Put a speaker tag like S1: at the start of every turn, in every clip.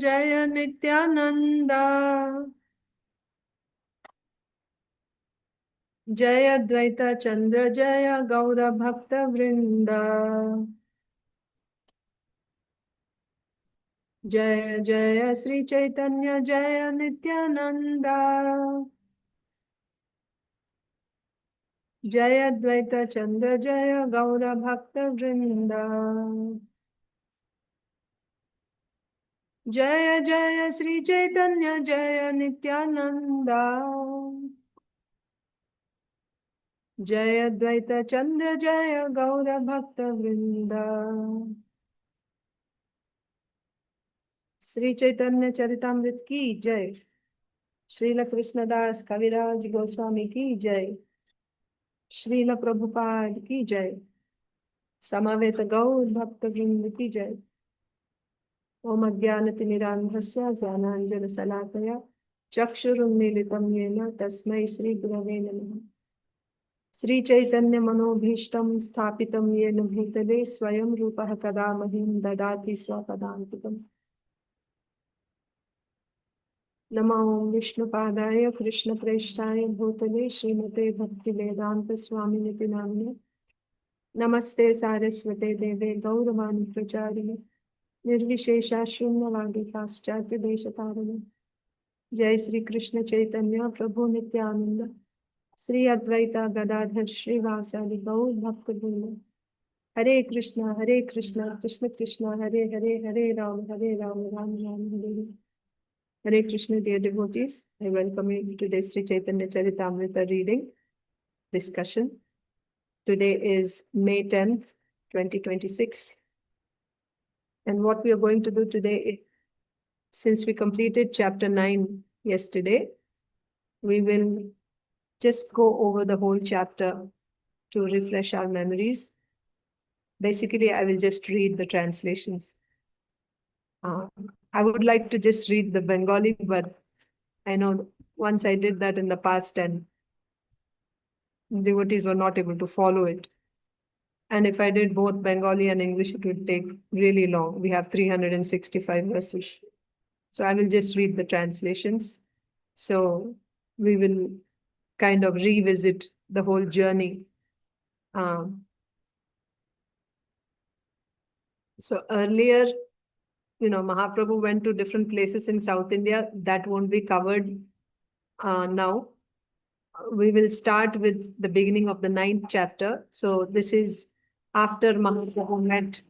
S1: Jaya Nityananda Jaya Dvaita Chandra Jaya Gaura Bhakta Vrinda Jaya Jaya Sri Caitanya Jaya Nityananda Jaya Dvaita Chandra Jaya Gaura Bhakta Vrinda Jaya Jaya Sri Caitanya Jaya Nityananda Jaya Dvaita Chandra Jaya Gaura Bhakta Vrinda Sri Chaitanya Charitamrit ki Jai Srila Krishnadas Kaviraj Goswami ki Jai Srila Prabhupada ki Jai Samaveta Gaur Bhakta Vrinda ki Jai Om Ajnanatirmirandhasya Jnananjana Salakaya Chakshurunmilitam Yena Tasmai Sri Gurave Namaha Sri Chaitanya Manobhishtam Sthapitam Yena Bhutale Swayam Rupaha Kada Mahim Dadati Swapadantikam Nama Om Vishnupadaya Krishna Preshthaya Bhutale Srimate Bhakti Vedanta Swami Niti Namne Namaste Saraswate Deve Gauravani Pracharine Nirvishesha Shunyavadi Paschatya Deshatarine Jai Sri Krishna Chaitanya Prabhu Nityananda Sri Advaita Gadadhar Sri Vasadi Gaur Bhakta Vrinda Hare Krishna Krishna Krishna Hare Hare Hare Ram Ram Ram Hare Hare Hare Krishna, dear devotees. I welcome you to today's Sri Chaitanya Charitamrita reading discussion. Today is May 10th, 2026. And what we are going to do today, since we completed chapter 9 yesterday, we will just go over the whole chapter to refresh our memories. Basically, I will just read the translations. I would like to just read the Bengali, but I know once I did that in the past and devotees were not able to follow it. And if I did both Bengali and English, it would take really long. We have 365 verses. So I will just read the translations. So we will kind of revisit the whole journey. So earlier, Mahaprabhu went to different places in South India. That won't be covered now. We will start with the beginning of the 9th chapter. So this is after Mahaprabhu met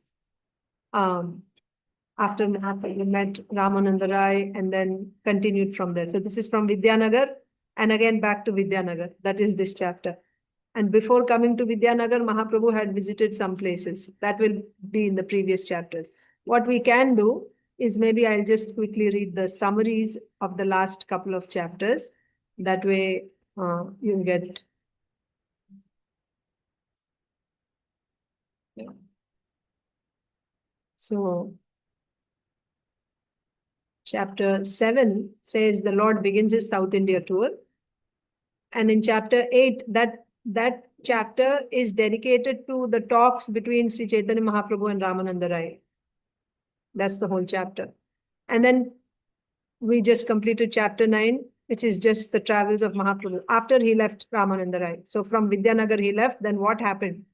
S1: Ramananda Rai and then continued from there. So this is from Vidyanagar and again back to Vidyanagar. That is this chapter. And before coming to Vidyanagar, Mahaprabhu had visited some places. That will be in the previous chapters. What we can do is maybe I'll just quickly read the summaries of the last couple of chapters. That way you get... So chapter 7 says the Lord begins his South India tour. And in chapter 8, that chapter is dedicated to the talks between Sri Chaitanya Mahaprabhu and Ramananda Rai. That's the whole chapter. And then we just completed chapter 9, which is just the travels of Mahaprabhu after he left Ramananda Rai. So from Vidyanagar he left, then what happened?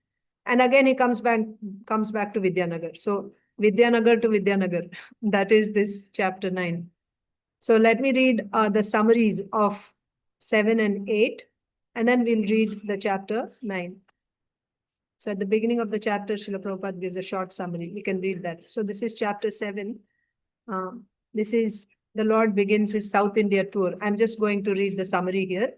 S1: And again he comes back to Vidyanagar. So Vidyanagar to Vidyanagar. That is this chapter 9. So let me read the summaries of 7 and 8, and then we'll read the chapter 9. So at the beginning of the chapter, Srila Prabhupada gives a short summary. We can read that. So this is chapter 7. This is the Lord begins his South India tour. I'm just going to read the summary here.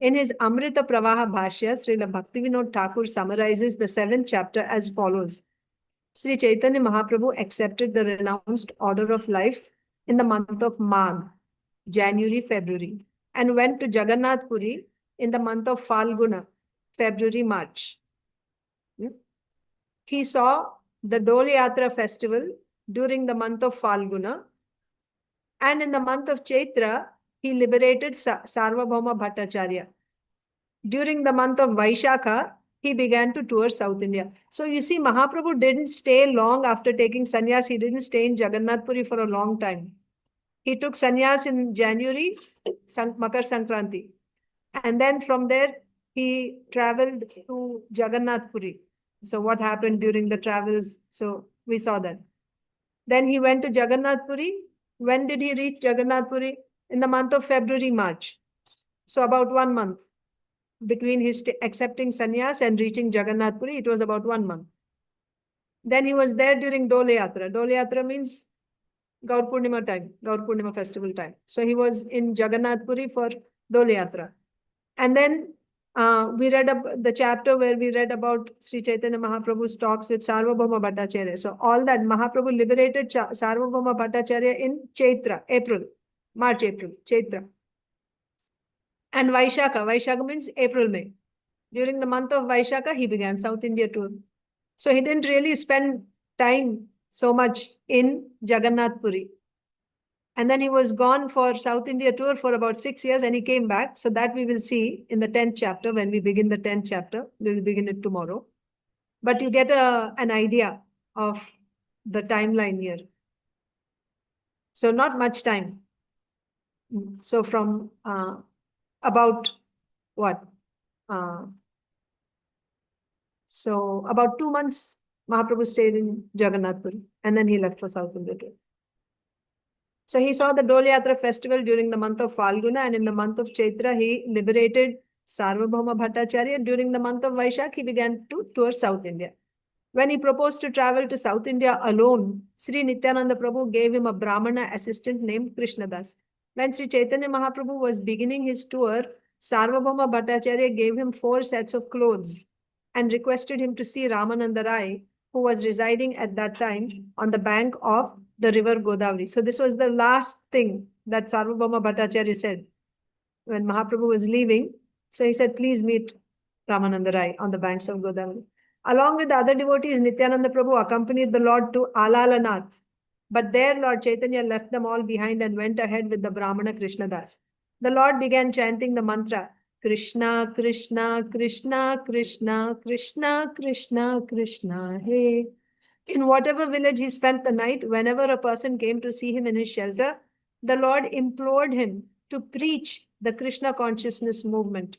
S1: In his Amrita Pravaha Bhashya, Srila Bhaktivinoda Thakur summarizes the 7th chapter as follows. Sri Chaitanya Mahaprabhu accepted the renounced order of life in the month of Magh, January, February, and went to Jagannath Puri in the month of Falguna, February, March. He saw the Dol Yatra festival during the month of Falguna, and in the month of Chaitra, he liberated Sarvabhauma Bhattacharya. During the month of Vaishakha, he began to tour South India. So you see, Mahaprabhu didn't stay long after taking sannyas. He didn't stay in Jagannath Puri for a long time. He took sannyas in January, Makar Sankranti. And then from there, he traveled to Jagannath Puri. So what happened during the travels? So we saw that. Then he went to Jagannath Puri. When did he reach Jagannath Puri? In the month of February, March. So about 1 month. Between his accepting sannyas and reaching Jagannath Puri, it was about 1 month. Then he was there during Dole Yatra. Dole Yatra means Gaur Purnima time, Gaur Purnima festival time. So he was in Jagannath Puri for Dole Yatra. And then we read the chapter where we read about Sri Chaitanya Mahaprabhu's talks with Sarvabhauma Bhattacharya. So all that Mahaprabhu liberated Sarvabhauma Bhattacharya in Chaitra, April, March, April, Chaitra. And Vaishakha means April, May. During the month of Vaishakha, he began South India tour. So he didn't really spend time so much in Jagannath Puri. And then he was gone for South India tour for about 6 years and he came back. So that we will see in the 10th chapter when we begin the 10th chapter. We will begin it tomorrow. But you get an idea of the timeline here. So not much time. So from about what? So about 2 months, Mahaprabhu stayed in Jagannath Puri and then he left for South India tour. So he saw the Dole Yatra festival during the month of Falguna, and in the month of Chaitra, he liberated Sarvabhauma Bhattacharya. During the month of Vaishak, he began to tour South India. When he proposed to travel to South India alone, Sri Nityananda Prabhu gave him a Brahmana assistant named Krishnadas. When Sri Chaitanya Mahaprabhu was beginning his tour, Sarvabhauma Bhattacharya gave him 4 sets of clothes and requested him to see Ramananda Rai, who was residing at that time on the bank of the river Godavari. So this was the last thing that Sarvabhauma Bhattacharya said when Mahaprabhu was leaving. So he said, please meet Ramananda Rai on the banks of Godavari. Along with the other devotees, Nityananda Prabhu accompanied the Lord to Alalanath. But there Lord Chaitanya left them all behind and went ahead with the Brahmana Krishnadas. The Lord began chanting the mantra, Krishna, Krishna, Krishna, Krishna, Krishna, Krishna, Krishna, Hey. In whatever village he spent the night, whenever a person came to see him in his shelter, the Lord implored him to preach the Krishna consciousness movement.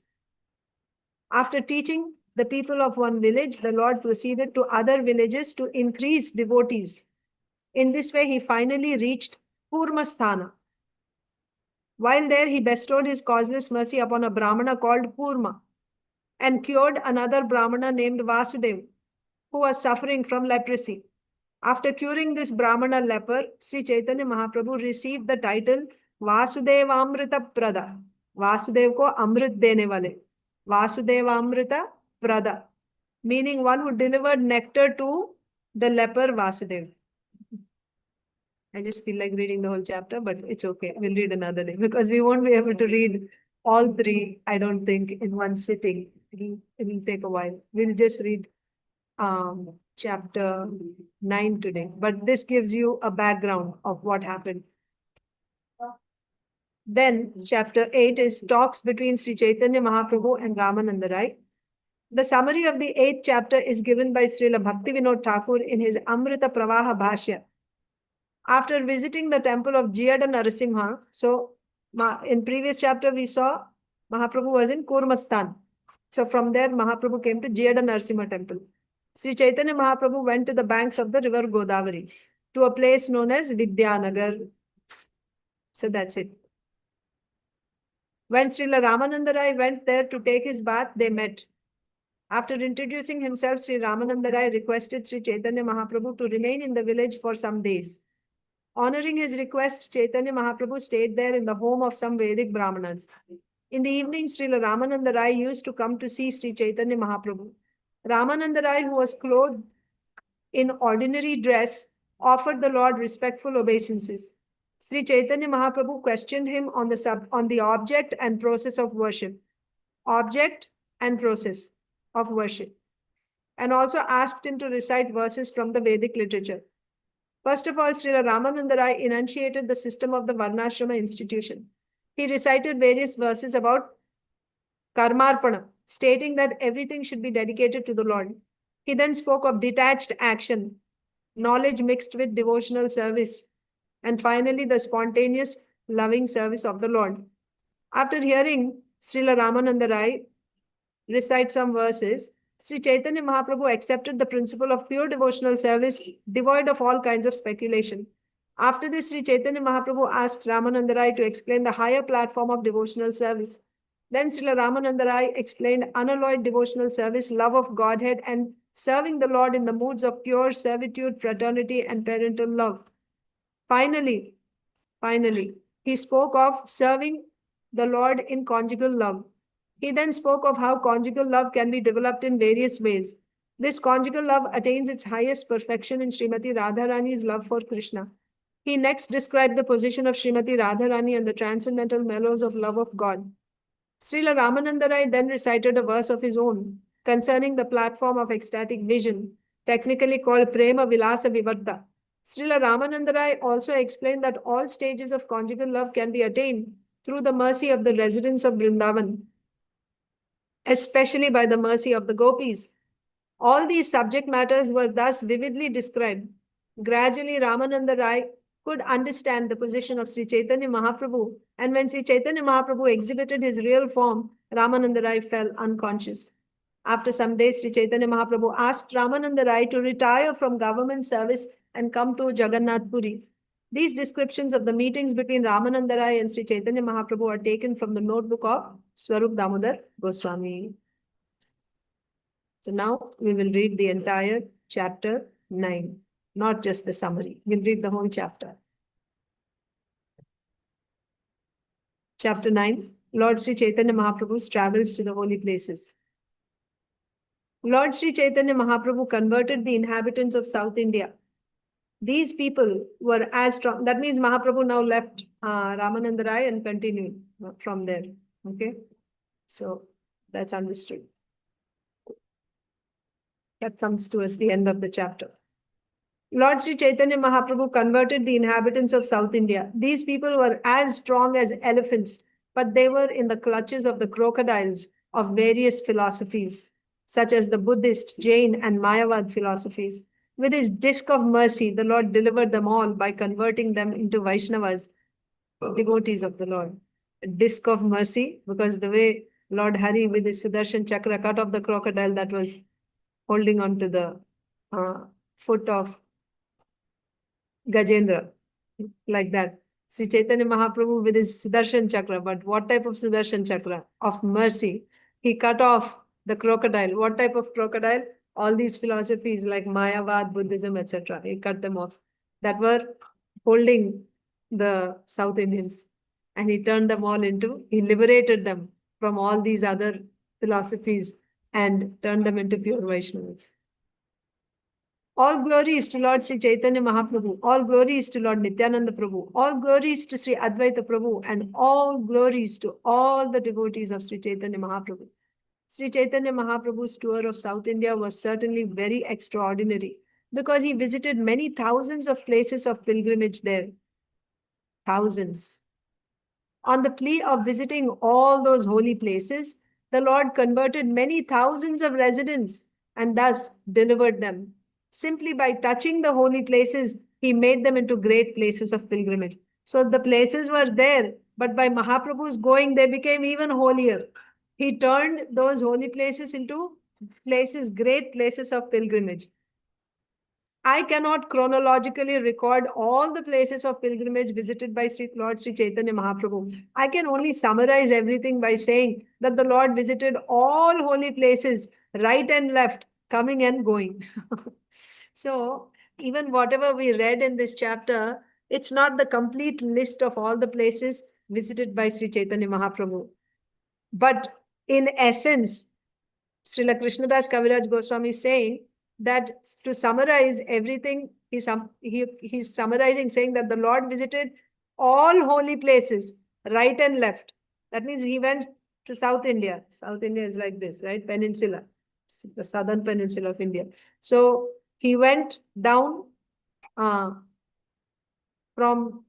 S1: After teaching the people of one village, the Lord proceeded to other villages to increase devotees. In this way, he finally reached Purmasthana. While there, he bestowed his causeless mercy upon a Brahmana called Purma and cured another Brahmana named Vasudev, who was suffering from leprosy. After curing this Brahmana leper, Sri Chaitanya Mahaprabhu received the title Vasudevamrita Prada. Vasudev ko Amrit dene wale. Vasudevamrita Prada, meaning one who delivered nectar to the leper Vasudev. I just feel like reading the whole chapter, but it's okay. We'll read another day because we won't be able to read all 3, I don't think, in one sitting. It'll take a while. We'll just read chapter 9 today. But this gives you a background of what happened. Then chapter 8 is talks between Sri Chaitanya Mahaprabhu and Ramananda Rai. The summary of the 8th chapter is given by Srila Bhaktivinoda Thakur in his Amrita Pravaha Bhashya. After visiting the temple of Jiyada Narasimha, so in previous chapter we saw Mahaprabhu was in Kurmastan. So from there Mahaprabhu came to Jiyada Narasimha temple. Sri Chaitanya Mahaprabhu went to the banks of the river Godavari to a place known as Vidyanagar. So that's it. When Srila Ramananda Rai went there to take his bath, they met. After introducing himself, Sri Ramananda Rai requested Sri Chaitanya Mahaprabhu to remain in the village for some days. Honoring his request, Chaitanya Mahaprabhu stayed there in the home of some Vedic Brahmanas. In the evening, Srila Ramananda Rai used to come to see Sri Chaitanya Mahaprabhu. Ramananda Rai, who was clothed in ordinary dress, offered the Lord respectful obeisances. Sri Chaitanya Mahaprabhu questioned him on the object and process of worship. Object and process of worship. And also asked him to recite verses from the Vedic literature. First of all, Srila Ramananda Rai enunciated the system of the Varnashrama institution. He recited various verses about Karmarpana, stating that everything should be dedicated to the Lord. He then spoke of detached action, knowledge mixed with devotional service, And finally, the spontaneous, loving service of the Lord. After hearing Srila Ramananda Rai recite some verses, Sri Chaitanya Mahaprabhu accepted the principle of pure devotional service, devoid of all kinds of speculation. After this, Sri Chaitanya Mahaprabhu asked Ramananda Rai to explain the higher platform of devotional service. Then Srila Ramananda Rai explained unalloyed devotional service, love of Godhead, and serving the Lord in the moods of pure servitude, fraternity, and parental love. Finally, he spoke of serving the Lord in conjugal love. He then spoke of how conjugal love can be developed in various ways. This conjugal love attains its highest perfection in Srimati Radharani's love for Krishna. He next described the position of Srimati Radharani and the transcendental mellows of love of God. Srila Ramananda Rai then recited a verse of his own concerning the platform of ecstatic vision, technically called Prema Vilasa Vivarta. Srila Ramananda Rai also explained that all stages of conjugal love can be attained through the mercy of the residents of Vrindavan, especially by the mercy of the gopis. All these subject matters were thus vividly described. Gradually, Ramananda Rai could understand the position of Sri Chaitanya Mahaprabhu, and when Sri Chaitanya Mahaprabhu exhibited his real form, Ramananda Rai fell unconscious. After some days, Sri Chaitanya Mahaprabhu asked Ramananda Rai to retire from government service and come to Jagannath Puri. These descriptions of the meetings between Ramananda Rai and Sri Chaitanya Mahaprabhu are taken from the notebook of Swarup Damodar Goswami. So now we will read the entire chapter 9, not just the summary. We'll read the whole chapter. Chapter 9, Lord Sri Chaitanya Mahaprabhu's travels to the holy places. Lord Sri Chaitanya Mahaprabhu converted the inhabitants of South India. These people were as strong. That means Mahaprabhu now left Ramananda Rai and continued from there. Okay. So that's understood. That comes towards the end of the chapter. Lord Sri Chaitanya Mahaprabhu converted the inhabitants of South India. These people were as strong as elephants, but they were in the clutches of the crocodiles of various philosophies, such as the Buddhist, Jain, and Mayavad philosophies. With his disc of mercy, the Lord delivered them all by converting them into Vaishnavas, devotees of the Lord. A disc of mercy, because the way Lord Hari with his Sudarshan Chakra cut off the crocodile that was holding on to the foot of Gajendra, like that. Sri Chaitanya Mahaprabhu with his Sudarshan Chakra, but what type of Sudarshan Chakra? Of mercy. He cut off the crocodile. What type of crocodile? All these philosophies like Mayavad, Buddhism, etc. He cut them off. That were holding the South Indians. And he turned them all into, he liberated them from all these other philosophies and turned them into pure Vaishnavas. All glory is to Lord Sri Chaitanya Mahaprabhu. All glory is to Lord Nityananda Prabhu. All glories to Sri Advaita Prabhu. And all glories to all the devotees of Sri Chaitanya Mahaprabhu. Sri Chaitanya Mahaprabhu's tour of South India was certainly very extraordinary because he visited many thousands of places of pilgrimage there. Thousands. On the plea of visiting all those holy places, the Lord converted many thousands of residents and thus delivered them. Simply by touching the holy places, he made them into great places of pilgrimage. So the places were there, but by Mahaprabhu's going, they became even holier. He turned those holy places into places, great places of pilgrimage. I cannot chronologically record all the places of pilgrimage visited by Lord Sri Chaitanya Mahaprabhu. I can only summarize everything by saying that the Lord visited all holy places, right and left, coming and going. So, even whatever we read in this chapter, it's not the complete list of all the places visited by Sri Chaitanya Mahaprabhu. But in essence, Srila Krishnadas Kaviraj Goswami is saying that to summarize everything, he's summarizing, saying that the Lord visited all holy places, right and left. That means he went to South India. South India is like this, right? Peninsula, the southern peninsula of India. So he went down from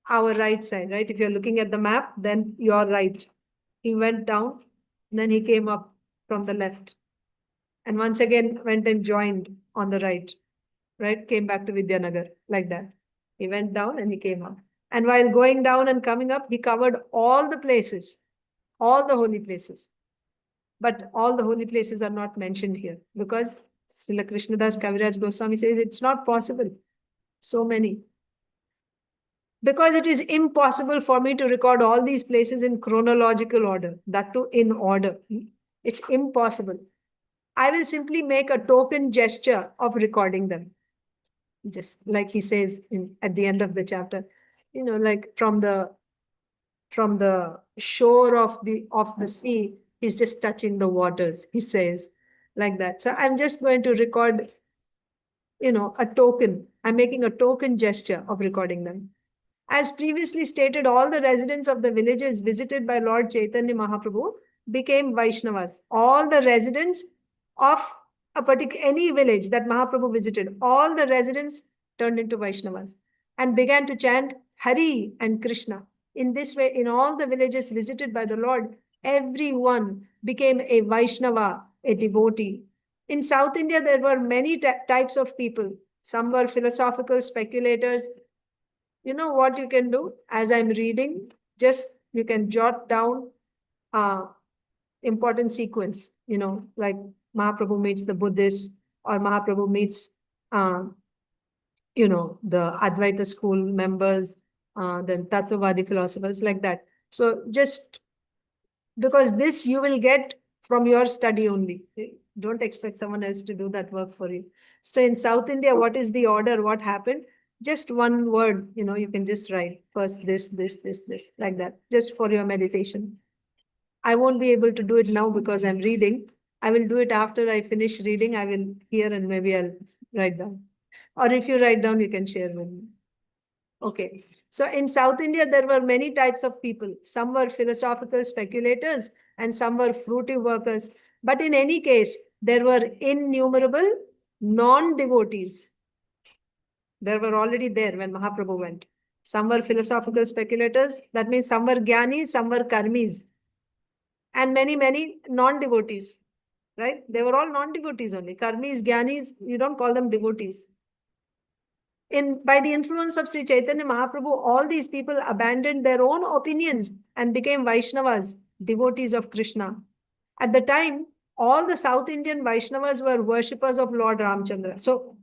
S1: our right side, right? If you're looking at the map, then you're right. He went down, and then he came up from the left. And once again went and joined on the right, right? Came back to Vidyanagar, like that. He went down and he came up. And while going down and coming up, he covered all the places, all the holy places. But all the holy places are not mentioned here because Srila Krishnadas Kaviraj Goswami says it's not possible. So many. Because it is impossible for me to record all these places in chronological order, that too in order. It's impossible. I will simply make a token gesture of recording them. Just like he says at the end of the chapter, like from the shore of the sea, he's just touching the waters, he says, like that. So I'm just going to record, a token. I'm making a token gesture of recording them. As previously stated, all the residents of the villages visited by Lord Chaitanya Mahaprabhu became Vaishnavas. All the residents of any village that Mahaprabhu visited, all the residents turned into Vaishnavas and began to chant Hari and Krishna. In this way, in all the villages visited by the Lord, everyone became a Vaishnava, a devotee. In South India, there were many types of people. Some were philosophical speculators. You know what you can do? As I'm reading, just you can jot down important sequence, like Mahaprabhu meets the Buddhists or Mahaprabhu meets, the Advaita school members, then Tattvavadi philosophers, like that. So just because this you will get from your study only. Don't expect someone else to do that work for you. So in South India, what is the order? What happened? Just one word, you can just write first this, like that, just for your meditation. I won't be able to do it now because I'm reading. I will do it after I finish reading. I will hear and maybe I'll write down. Or if you write down, you can share with me. Okay. So in South India, there were many types of people. Some were philosophical speculators and some were fruitive workers. But in any case, there were innumerable non-devotees. They were already there when Mahaprabhu went. Some were philosophical speculators. That means some were jnanis, some were karmis. And many, many non-devotees. Right? They were all non-devotees only. Karmis, jnanis, you don't call them devotees. By the influence of Sri Chaitanya Mahaprabhu, all these people abandoned their own opinions and became Vaishnavas, devotees of Krishna. At the time, all the South Indian Vaishnavas were worshippers of Lord Ramchandra. So,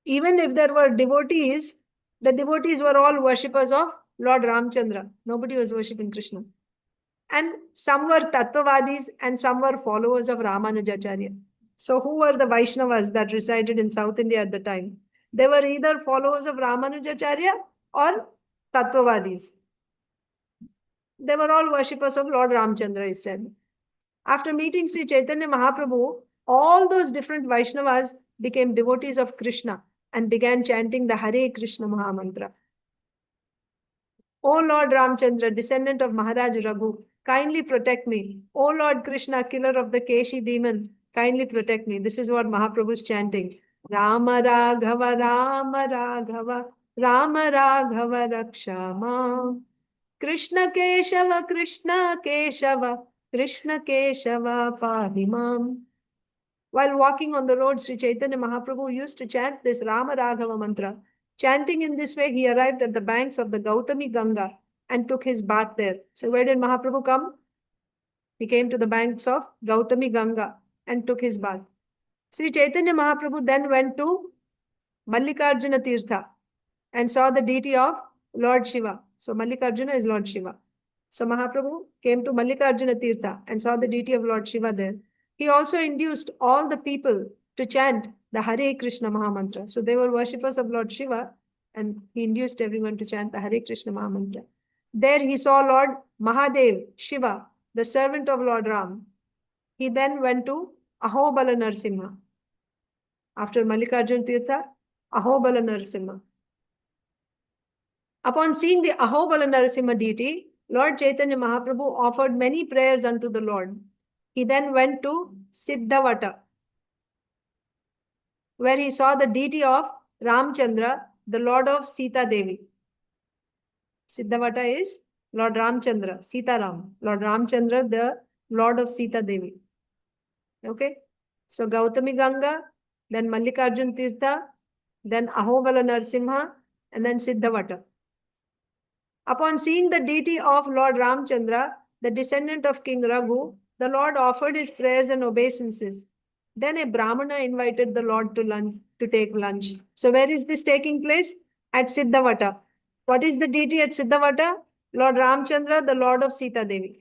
S1: even if there were devotees, the devotees were all worshippers of Lord Ramchandra. Nobody was worshipping Krishna. And some were Tattvavadis and some were followers of Ramanujacharya. So, who were the Vaishnavas that resided in South India at the time? They were either followers of Ramanujacharya or Tattvavadis. They were all worshippers of Lord Ramchandra, he said. After meeting Sri Chaitanya Mahaprabhu, all those different Vaishnavas became devotees of Krishna and began chanting the Hare Krishna Mahamantra. O Lord Ramchandra, descendant of Maharaj Raghu, kindly protect me. O Lord Krishna, killer of the Keshi demon, kindly protect me. This is what Mahaprabhu is chanting. Rama Raghava, Rama Raghava, Rama Raghava Rakshama. Krishna Keshava, Krishna Keshava, Krishna Keshava Pahimam. While walking on the road, Sri Chaitanya Mahaprabhu used to chant this Rama Raghava mantra. Chanting in this way, he arrived at the banks of the Gautami Ganga and took his bath there. So where did Mahaprabhu come? He came to the banks of Gautami Ganga and took his bath. Sri Chaitanya Mahaprabhu then went to Mallikarjuna Tirtha and saw the deity of Lord Shiva. So Mallikarjuna is Lord Shiva. So Mahaprabhu came to Mallikarjuna Tirtha and saw the deity of Lord Shiva there. He also induced all the people to chant the Hare Krishna Mahamantra. So they were worshippers of Lord Shiva and he induced everyone to chant the Hare Krishna Mahamantra. There he saw Lord Mahadev, Shiva, the servant of Lord Ram. He then went to Ahobala Narsimha. After Mallikarjuna Tirtha, Ahobala Narsimha. Upon seeing the Ahobala Narasimha deity, Lord Chaitanya Mahaprabhu offered many prayers unto the Lord. He then went to Siddhavata, where he saw the deity of Ramchandra, the Lord of Sita Devi. Siddhavata is Lord Ramchandra, Sita Ram. Lord Ramchandra, the Lord of Sita Devi. Okay? So Gautami Ganga, then Mallikarjuna Tirtha, then Ahobala Narasimha, and then Siddhavata. Upon seeing the deity of Lord Ramchandra, the descendant of King Raghu, the Lord offered his prayers and obeisances. Then a Brahmana invited the Lord to take lunch. So where is this taking place? At Siddhavata. What is the deity at Siddhavata? Lord Ramchandra, the Lord of Sita Devi.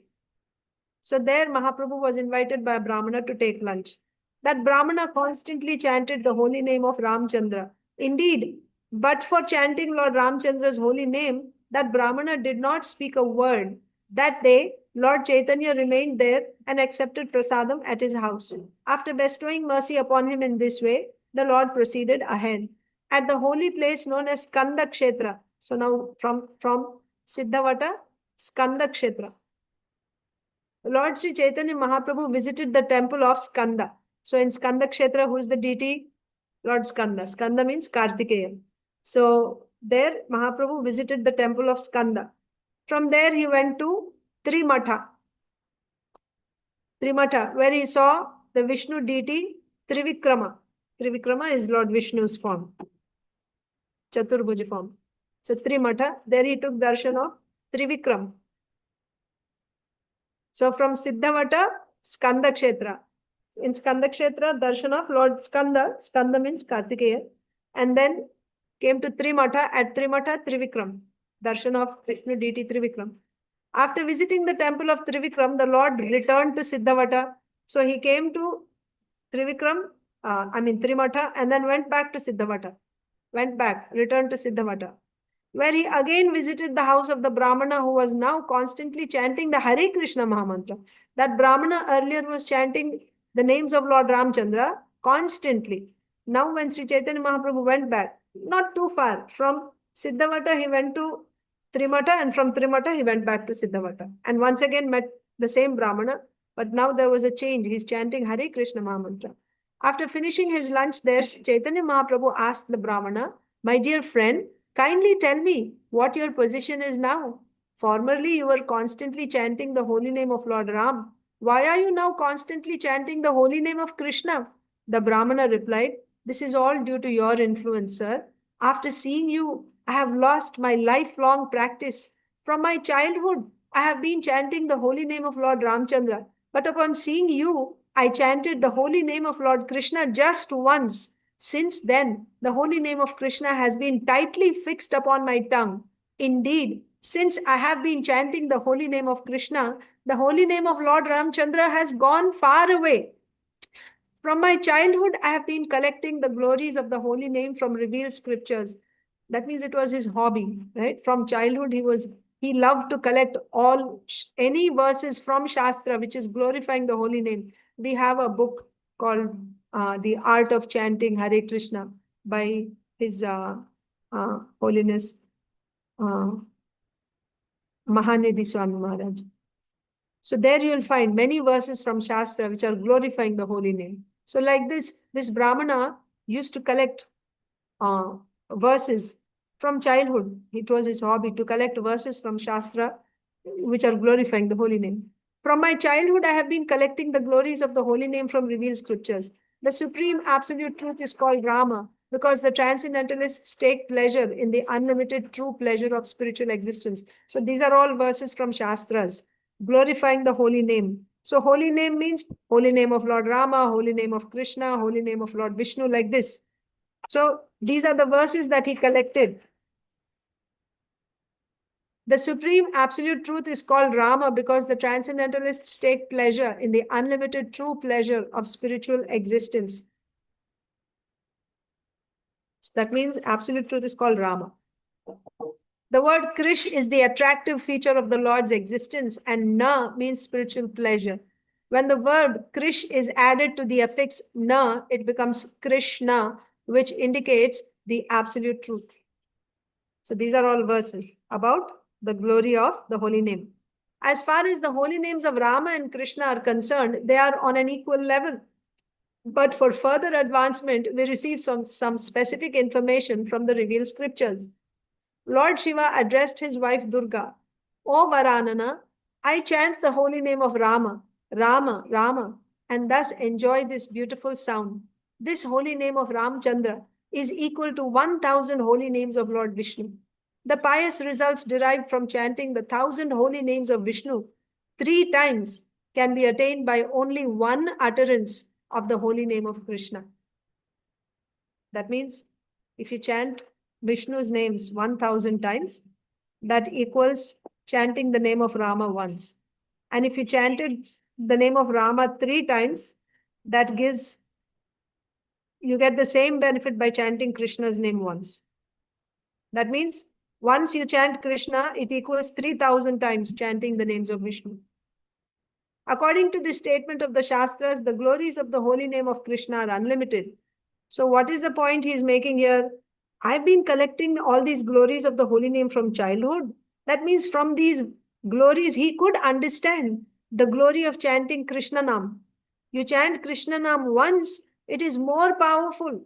S1: So there Mahaprabhu was invited by a Brahmana to take lunch. That Brahmana constantly chanted the holy name of Ramchandra. Indeed, but for chanting Lord Ramchandra's holy name, that Brahmana did not speak a word. That day, Lord Caitanya remained there and accepted prasadam at his house. After bestowing mercy upon him in this way, the Lord proceeded ahead. At the holy place known as Skanda Kshetra. So now from Siddhavata, Skanda Kshetra. Lord Sri Chaitanya Mahaprabhu visited the temple of Skanda. So in Skanda Kshetra, who is the deity? Lord Skanda. Skanda means Kartikeya. So there Mahaprabhu visited the temple of Skanda. From there he went to Trimatha. Trimatha, where he saw the Vishnu deity Trivikrama. Trivikrama is Lord Vishnu's form. Chaturbhuja form. So Trimatha, there he took darshan of Trivikram. So from Siddhavata, Skanda Kshetra. In Skanda Kshetra, darshan of Lord Skanda. Skanda means Kartikeya. And then came to Trimatha. At Trimatha, Trivikram. Darshan of Vishnu deity Trivikram. After visiting the temple of Trivikram, the Lord returned to Siddhavata. So he came to Trimatha, and then went back to Siddhavata. Returned to Siddhavata, where he again visited the house of the Brahmana who was now constantly chanting the Hare Krishna Mahamantra. That Brahmana earlier was chanting the names of Lord Ramchandra constantly. Now when Sri Chaitanya Mahaprabhu went back, not too far, from Siddhavata he went to Trimatha, and from Trimatha he went back to Siddhavata. And once again met the same Brahmana, but now there was a change. He's chanting Hare Krishna Mahamantra. After finishing his lunch there, Chaitanya Mahaprabhu asked the Brahmana, "My dear friend, kindly tell me what your position is now. Formerly, you were constantly chanting the holy name of Lord Ram. Why are you now constantly chanting the holy name of Krishna?" The Brahmana replied, "This is all due to your influence, sir. After seeing you, I have lost my lifelong practice. From my childhood, I have been chanting the holy name of Lord Ramchandra. But upon seeing you, I chanted the holy name of Lord Krishna just once. Since then, the holy name of Krishna has been tightly fixed upon my tongue. Indeed, since I have been chanting the holy name of Krishna, the holy name of Lord Ramchandra has gone far away. From my childhood, I have been collecting the glories of the holy name from revealed scriptures." That means it was his hobby, right? From childhood, he loved to collect any verses from Shastra, which is glorifying the holy name. We have a book called The Art of Chanting Hare Krishna by His Holiness Mahanidhi Swami Maharaj. So there you will find many verses from Shastra which are glorifying the holy name. So like this Brahmana used to collect verses from childhood. It was his hobby to collect verses from Shastra which are glorifying the holy name. "From my childhood, I have been collecting the glories of the holy name from revealed scriptures. The supreme absolute truth is called Rama because the transcendentalists take pleasure in the unlimited true pleasure of spiritual existence." So these are all verses from Shastras glorifying the holy name. So holy name means holy name of Lord Rama, holy name of Krishna, holy name of Lord Vishnu, like this. So these are the verses that he collected. The supreme absolute truth is called Rama because the transcendentalists take pleasure in the unlimited true pleasure of spiritual existence. So that means absolute truth is called Rama. The word Krish is the attractive feature of the Lord's existence, and Na means spiritual pleasure. When the verb Krish is added to the affix Na, it becomes Krishna, which indicates the absolute truth. So these are all verses about the glory of the holy name. As far as the holy names of Rama and Krishna are concerned, they are on an equal level. But for further advancement, we receive some specific information from the revealed scriptures. Lord Shiva addressed his wife Durga, "O Varanana, I chant the holy name of Rama, Rama, Rama, and thus enjoy this beautiful sound. This holy name of Ramchandra is equal to 1000 holy names of Lord Vishnu. The pious results derived from chanting the 1000 holy names of Vishnu 3 times can be attained by only one utterance of the holy name of Krishna. That means if you chant Vishnu's names 1000 times, that equals chanting the name of Rama once. And if you chanted the name of Rama 3 times, that gives, you get the same benefit by chanting Krishna's name once. That means once you chant Krishna, it equals 3000 times chanting the names of Vishnu. According to the statement of the Shastras, the glories of the holy name of Krishna are unlimited. So what is the point he is making here? I've been collecting all these glories of the holy name from childhood. That means from these glories, he could understand the glory of chanting Krishna Nam. You chant Krishna Nam once, it is more powerful.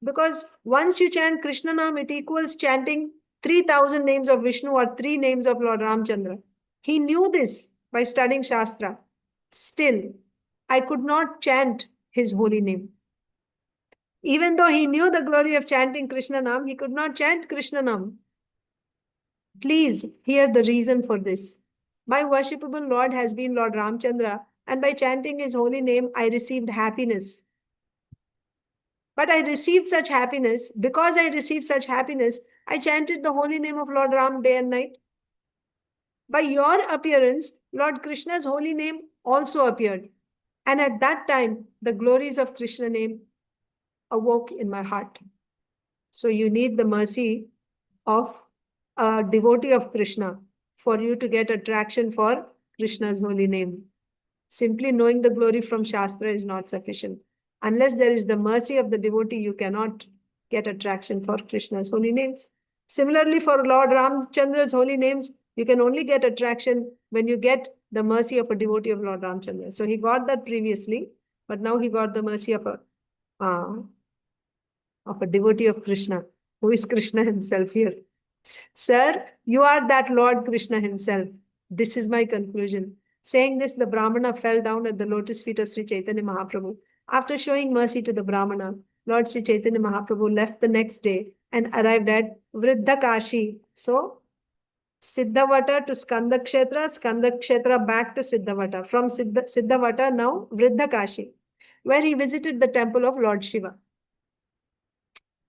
S1: Because once you chant Krishna Nam, it equals chanting 3000 names of Vishnu or 3 names of Lord Ramchandra. He knew this by studying Shastra. Still, I could not chant his holy name. Even though he knew the glory of chanting Krishna Nam, he could not chant Krishna Nam. Please hear the reason for this. My worshipable Lord has been Lord Ramchandra, and by chanting his holy name, I received happiness. But I received such happiness, because I received such happiness, I chanted the holy name of Lord Ram day and night. By your appearance, Lord Krishna's holy name also appeared. And at that time, the glories of Krishna name awoke in my heart. So you need the mercy of a devotee of Krishna for you to get attraction for Krishna's holy name. Simply knowing the glory from Shastra is not sufficient. Unless there is the mercy of the devotee, you cannot get attraction for Krishna's holy names. Similarly, for Lord Ramchandra's holy names, you can only get attraction when you get the mercy of a devotee of Lord Ramchandra. So he got that previously, but now he got the mercy of a devotee of Krishna, who is Krishna himself here. Sir, you are that Lord Krishna himself. This is my conclusion. Saying this, the Brahmana fell down at the lotus feet of Sri Caitanya Mahaprabhu. After showing mercy to the Brahmana, Lord Sri Caitanya Mahaprabhu left the next day and arrived at Vriddha Kashi. So, Siddhavata to Skandakshetra, Skandakshetra back to Siddhavata. From Siddhavata now Vriddha Kashi, where he visited the temple of Lord Shiva.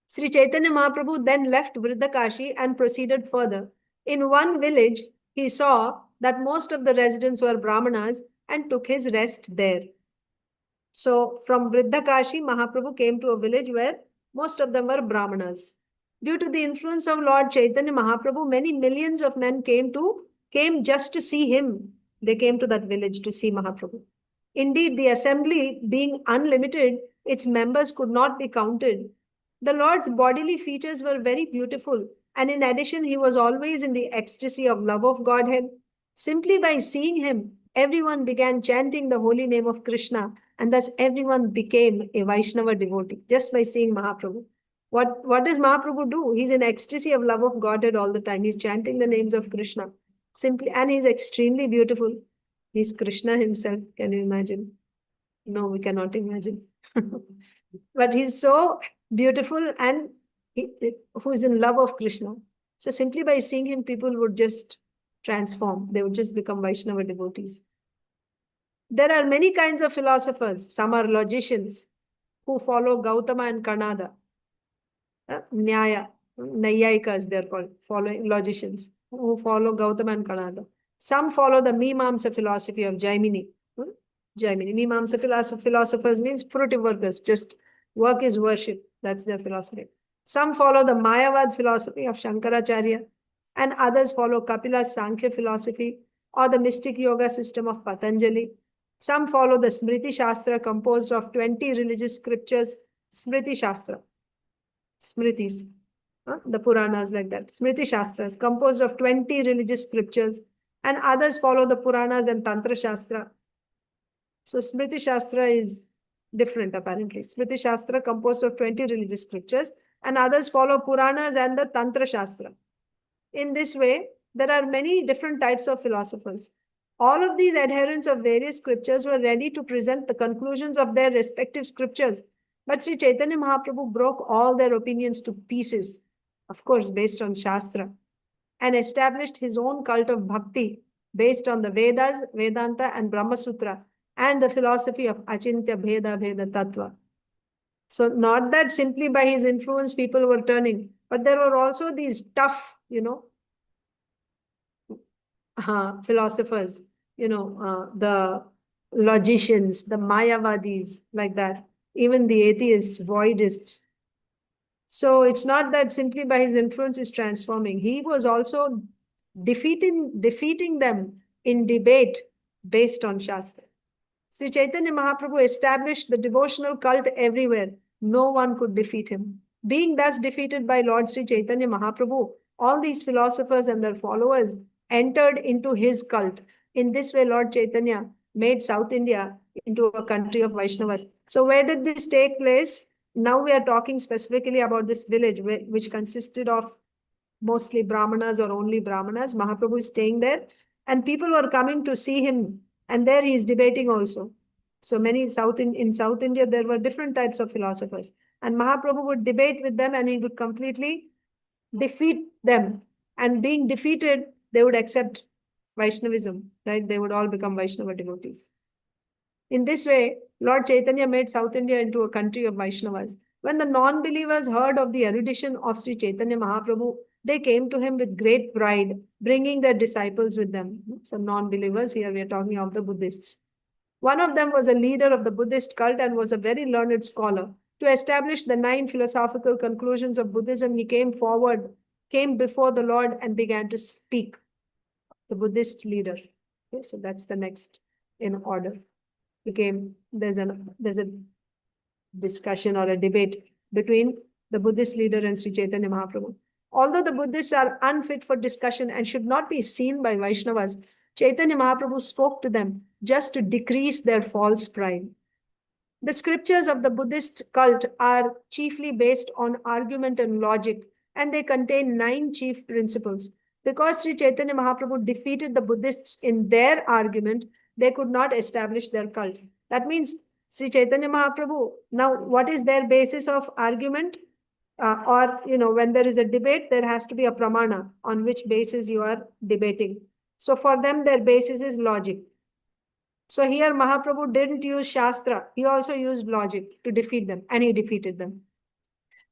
S1: Sri Chaitanya Mahaprabhu then left Vriddhakashi and proceeded further. In one village, he saw that most of the residents were Brahmanas and took his rest there. So from Vriddhakashi, Mahaprabhu came to a village where most of them were Brahmanas. Due to the influence of Lord Chaitanya Mahaprabhu, many millions of men came just to see him. They came to that village to see Mahaprabhu. Indeed, the assembly being unlimited, its members could not be counted. The Lord's bodily features were very beautiful, and in addition, he was always in the ecstasy of love of Godhead. Simply by seeing him, everyone began chanting the holy name of Krishna, and thus everyone became a Vaishnava devotee just by seeing Mahaprabhu. What does Mahaprabhu do? He's in ecstasy of love of Godhead all the time. He's chanting the names of Krishna. Simply, and he's extremely beautiful. He's Krishna himself. Can you imagine? No, we cannot imagine. But he's so beautiful and who is in love of Krishna. So simply by seeing him, people would just transform. They would just become Vaishnava devotees. There are many kinds of philosophers. Some are logicians who follow Gautama and Kanada. Nyaya, Nayayikas, they're called, following logicians who follow Gautama and Kanada. Some follow the Mimamsa philosophy of Jaimini. Jaimini. Mimamsa philosophers means fruitive workers, just work is worship. That's their philosophy. Some follow the Mayavad philosophy of Shankaracharya, and others follow Kapila's Sankhya philosophy or the mystic yoga system of Patanjali. Some follow the Smriti Shastra composed of 20 religious scriptures, Smriti Shastra. Smritis, the Puranas like that. Smriti Shastras composed of 20 religious scriptures, and others follow the Puranas and Tantra Shastra. So Smriti Shastra is different apparently. Smriti Shastra composed of 20 religious scriptures, and others follow Puranas and the Tantra Shastra. In this way, there are many different types of philosophers. All of these adherents of various scriptures were ready to present the conclusions of their respective scriptures But Sri Chaitanya Mahaprabhu broke all their opinions to pieces, of course, based on Shastra, and established his own cult of bhakti based on the Vedas, Vedanta, and Brahma Sutra, and the philosophy of Achintya Bheda Bheda Tattva. So, not that simply by his influence people were turning, but there were also these tough, philosophers, the logicians, the Mayavadis, like that, even the atheists, voidists. So it's not that simply by his influence is transforming. He was also defeating them in debate based on Shastra. Sri Chaitanya Mahaprabhu established the devotional cult everywhere. No one could defeat him. Being thus defeated by Lord Sri Chaitanya Mahaprabhu, all these philosophers and their followers entered into his cult. In this way, Lord Chaitanya made South India into a country of Vaishnavas. So where did this take place? Now we are talking specifically about this village, which consisted of mostly Brahmanas or only Brahmanas. Mahaprabhu is staying there, and people were coming to see him, and there he is debating also. So many in South India, there were different types of philosophers, and Mahaprabhu would debate with them, and he would completely defeat them. And being defeated, they would accept Vaishnavism, right? They would all become Vaishnava devotees. In this way, Lord Chaitanya made South India into a country of Vaishnavas. When the non-believers heard of the erudition of Sri Chaitanya Mahaprabhu, they came to him with great pride, bringing their disciples with them. Some non-believers, here we are talking of the Buddhists. One of them was a leader of the Buddhist cult and was a very learned scholar. To establish the 9 philosophical conclusions of Buddhism, he came before the Lord and began to speak. The Buddhist leader. Okay, so that's the next in order. There's a discussion or a debate between the Buddhist leader and Sri Chaitanya Mahaprabhu. Although the Buddhists are unfit for discussion and should not be seen by Vaishnavas, Chaitanya Mahaprabhu spoke to them just to decrease their false pride. The scriptures of the Buddhist cult are chiefly based on argument and logic, and they contain 9 chief principles. Because Sri Chaitanya Mahaprabhu defeated the Buddhists in their argument, they could not establish their cult. That means Sri Chaitanya Mahaprabhu, now what is their basis of argument? When there is a debate, there has to be a pramana on which basis you are debating. So for them, their basis is logic. So here Mahaprabhu didn't use Shastra. He also used logic to defeat them, and he defeated them.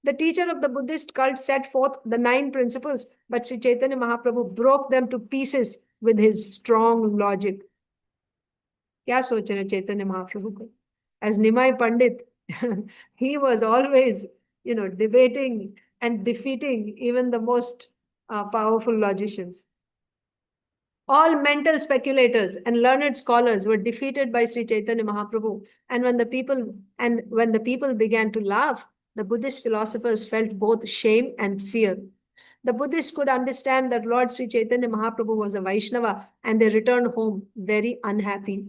S1: The teacher of the Buddhist cult set forth the 9 principles, but Sri Chaitanya Mahaprabhu broke them to pieces with his strong logic. Kya soch rahe Chaitanya Mahaprabhu ko? As Nimai Pandit, he was always, debating and defeating even the most powerful logicians. All mental speculators and learned scholars were defeated by Sri Chaitanya Mahaprabhu. And when the people began to laugh, the Buddhist philosophers felt both shame and fear. The Buddhists could understand that Lord Sri Chaitanya Mahaprabhu was a Vaishnava, and they returned home very unhappy.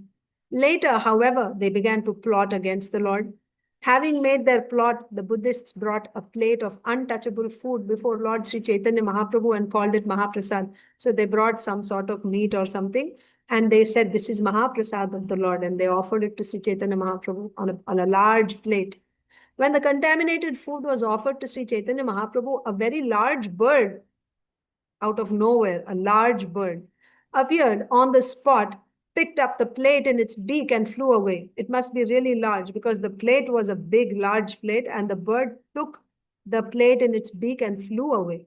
S1: Later, however, they began to plot against the Lord. Having made their plot, the Buddhists brought a plate of untouchable food before Lord Sri Chaitanya Mahaprabhu and called it Mahaprasad. So they brought some sort of meat or something, and they said, this is Mahaprasad of the Lord, and they offered it to Sri Chaitanya Mahaprabhu on a large plate. When the contaminated food was offered to Sri Chaitanya Mahaprabhu, a very large bird, out of nowhere, a large bird, appeared on the spot, picked up the plate in its beak and flew away. It must be really large because the plate was a big, large plate, and the bird took the plate in its beak and flew away.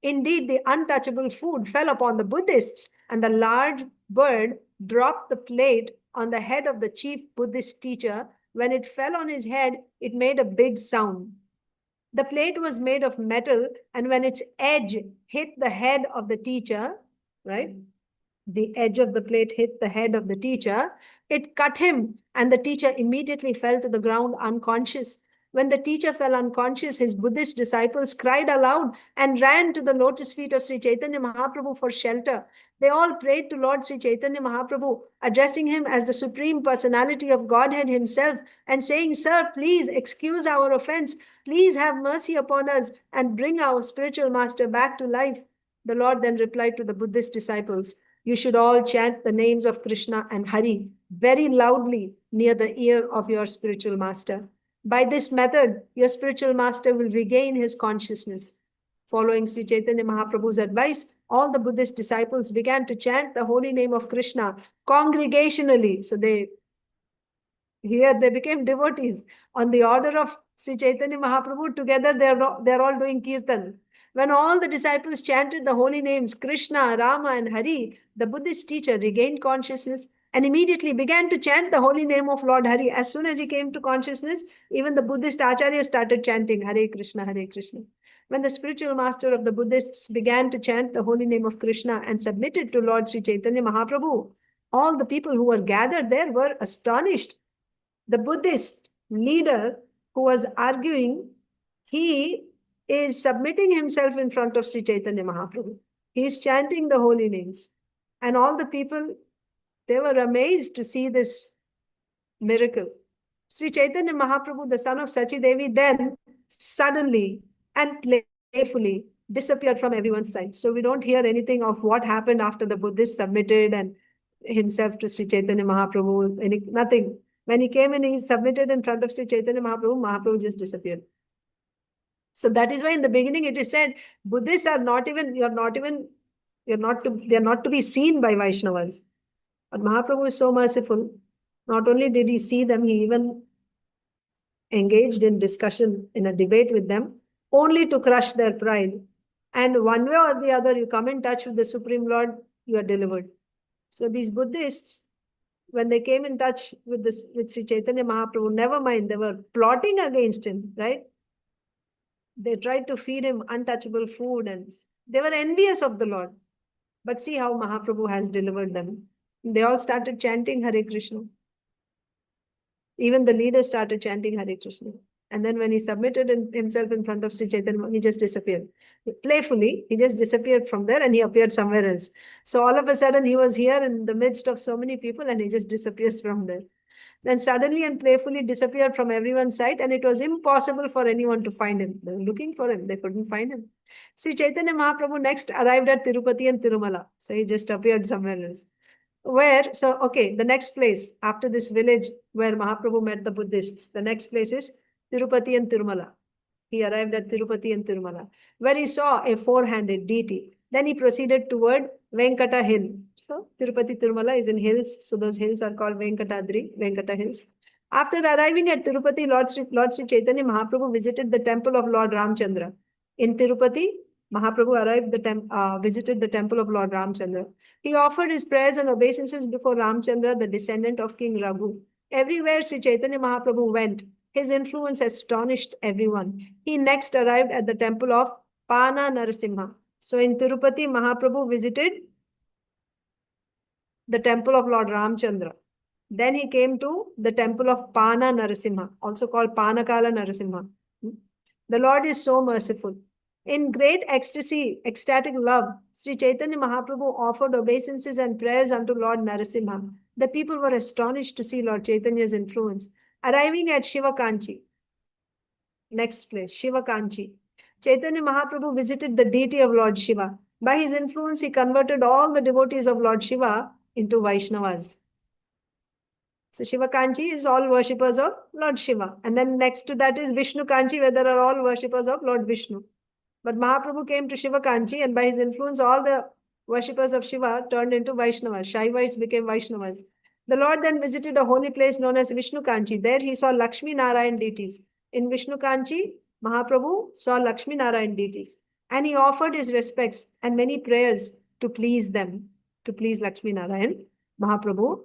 S1: Indeed, the untouchable food fell upon the Buddhists, and the large bird dropped the plate on the head of the chief Buddhist teacher. When it fell on his head, it made a big sound. The plate was made of metal, and when its edge hit the head of the teacher, right? The edge of the plate hit the head of the teacher, it cut him, and the teacher immediately fell to the ground unconscious. When the teacher fell unconscious, his Buddhist disciples cried aloud and ran to the lotus feet of Sri Chaitanya Mahaprabhu for shelter. They all prayed to Lord Sri Chaitanya Mahaprabhu, addressing him as the Supreme Personality of Godhead himself and saying, Sir, please excuse our offense. Please have mercy upon us and bring our spiritual master back to life. The Lord then replied to the Buddhist disciples, you should all chant the names of Krishna and Hari very loudly near the ear of your spiritual master. By this method, your spiritual master will regain his consciousness. Following Sri Chaitanya Mahaprabhu's advice, all the Buddhist disciples began to chant the holy name of Krishna congregationally. So they became devotees. On the order of Sri Chaitanya Mahaprabhu, together they're all doing kirtan. When all the disciples chanted the holy names Krishna, Rama, and Hari, the Buddhist teacher regained consciousness and immediately began to chant the holy name of Lord Hari. As soon as he came to consciousness, even the Buddhist acharya started chanting Hare Krishna, Hare Krishna. When the spiritual master of the Buddhists began to chant the holy name of Krishna and submitted to Lord Sri Chaitanya Mahaprabhu, all the people who were gathered there were astonished. The Buddhist leader who was arguing, he is submitting himself in front of Sri Chaitanya Mahaprabhu. He is chanting the holy names. And all the people, they were amazed to see this miracle. Sri Chaitanya Mahaprabhu, the son of Sachi Devi, then suddenly and playfully disappeared from everyone's sight. So we don't hear anything of what happened after the Buddhist submitted and himself to Sri Chaitanya Mahaprabhu, nothing. When he came and he submitted in front of Sri Chaitanya Mahaprabhu, Mahaprabhu just disappeared. So that is why in the beginning it is said, Buddhists are not to be seen by Vaishnavas. But Mahaprabhu is so merciful. Not only did he see them, he even engaged in discussion, in a debate with them, only to crush their pride. And one way or the other, you come in touch with the Supreme Lord, you are delivered. So these Buddhists, when they came in touch with Sri Chaitanya Mahaprabhu, never mind, they were plotting against him, right? They tried to feed him untouchable food and they were envious of the Lord. But see how Mahaprabhu has delivered them. They all started chanting Hare Krishna. Even the leader started chanting Hare Krishna. And then when he submitted himself in front of Sri Chaitanya, he just disappeared. Playfully, he just disappeared from there and he appeared somewhere else. So all of a sudden, he was here in the midst of so many people and he just disappears from there. Then suddenly and playfully disappeared from everyone's sight and it was impossible for anyone to find him. They were looking for him. They couldn't find him. Sri Chaitanya Mahaprabhu next arrived at Tirupati and Tirumala. So he just appeared somewhere else. The next place after this village where Mahaprabhu met the Buddhists, the next place is Tirupati and Tirumala. He arrived at Tirupati and Tirumala, where he saw a four-handed deity. Then he proceeded toward Venkata Hill. So Tirupati Tirumala is in hills, so those hills are called Venkata Hills. After arriving at Tirupati, Lord Sri Chaitanya Mahaprabhu visited the temple of Lord Ramchandra. In Tirupati, Mahaprabhu visited the temple of Lord Ramchandra. He offered his prayers and obeisances before Ramchandra, the descendant of King Raghu. Everywhere Sri Chaitanya Mahaprabhu went, his influence astonished everyone. He next arrived at the temple of Pana Narasimha. So in Tirupati, Mahaprabhu visited the temple of Lord Ramchandra. Then he came to the temple of Pana Narasimha, also called Panakala Narasimha. The Lord is so merciful. In great ecstasy, ecstatic love, Sri Chaitanya Mahaprabhu offered obeisances and prayers unto Lord Narasimha. The people were astonished to see Lord Chaitanya's influence. Arriving at Shivakanchi, next place, Shivakanchi, Chaitanya Mahaprabhu visited the deity of Lord Shiva. By his influence, he converted all the devotees of Lord Shiva into Vaishnavas. So Shiva Kanchi is all worshippers of Lord Shiva. And then next to that is Vishnu Kanchi, where there are all worshippers of Lord Vishnu. But Mahaprabhu came to Shiva Kanchi and by his influence, all the worshippers of Shiva turned into Vaishnavas. Shaivites became Vaishnavas. The Lord then visited a holy place known as Vishnu Kanchi. There he saw Lakshmi Narayan deities. In Vishnu Kanchi, Mahaprabhu saw Lakshmi Narayan deities. And he offered his respects and many prayers to please them, to please Lakshmi Narayan. Mahaprabhu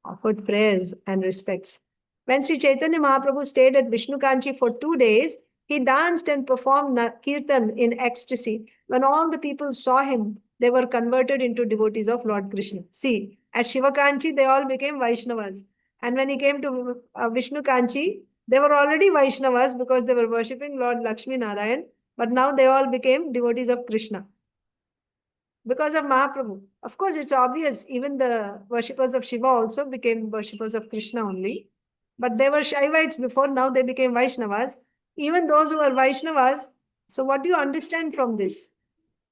S1: offered prayers and respects. When Sri Chaitanya Mahaprabhu stayed at Vishnu Kanchi for 2 days, he danced and performed kirtan in ecstasy. When all the people saw him, they were converted into devotees of Lord Krishna. See, at Shiva Kanchi, they all became Vaishnavas. And when he came to Vishnu Kanchi, they were already Vaishnavas because they were worshipping Lord Lakshmi Narayan. But now they all became devotees of Krishna because of Mahaprabhu. Of course, it's obvious, even the worshippers of Shiva also became worshippers of Krishna only. But they were Shaivites before, now they became Vaishnavas. Even those who are Vaishnavas, so what do you understand from this?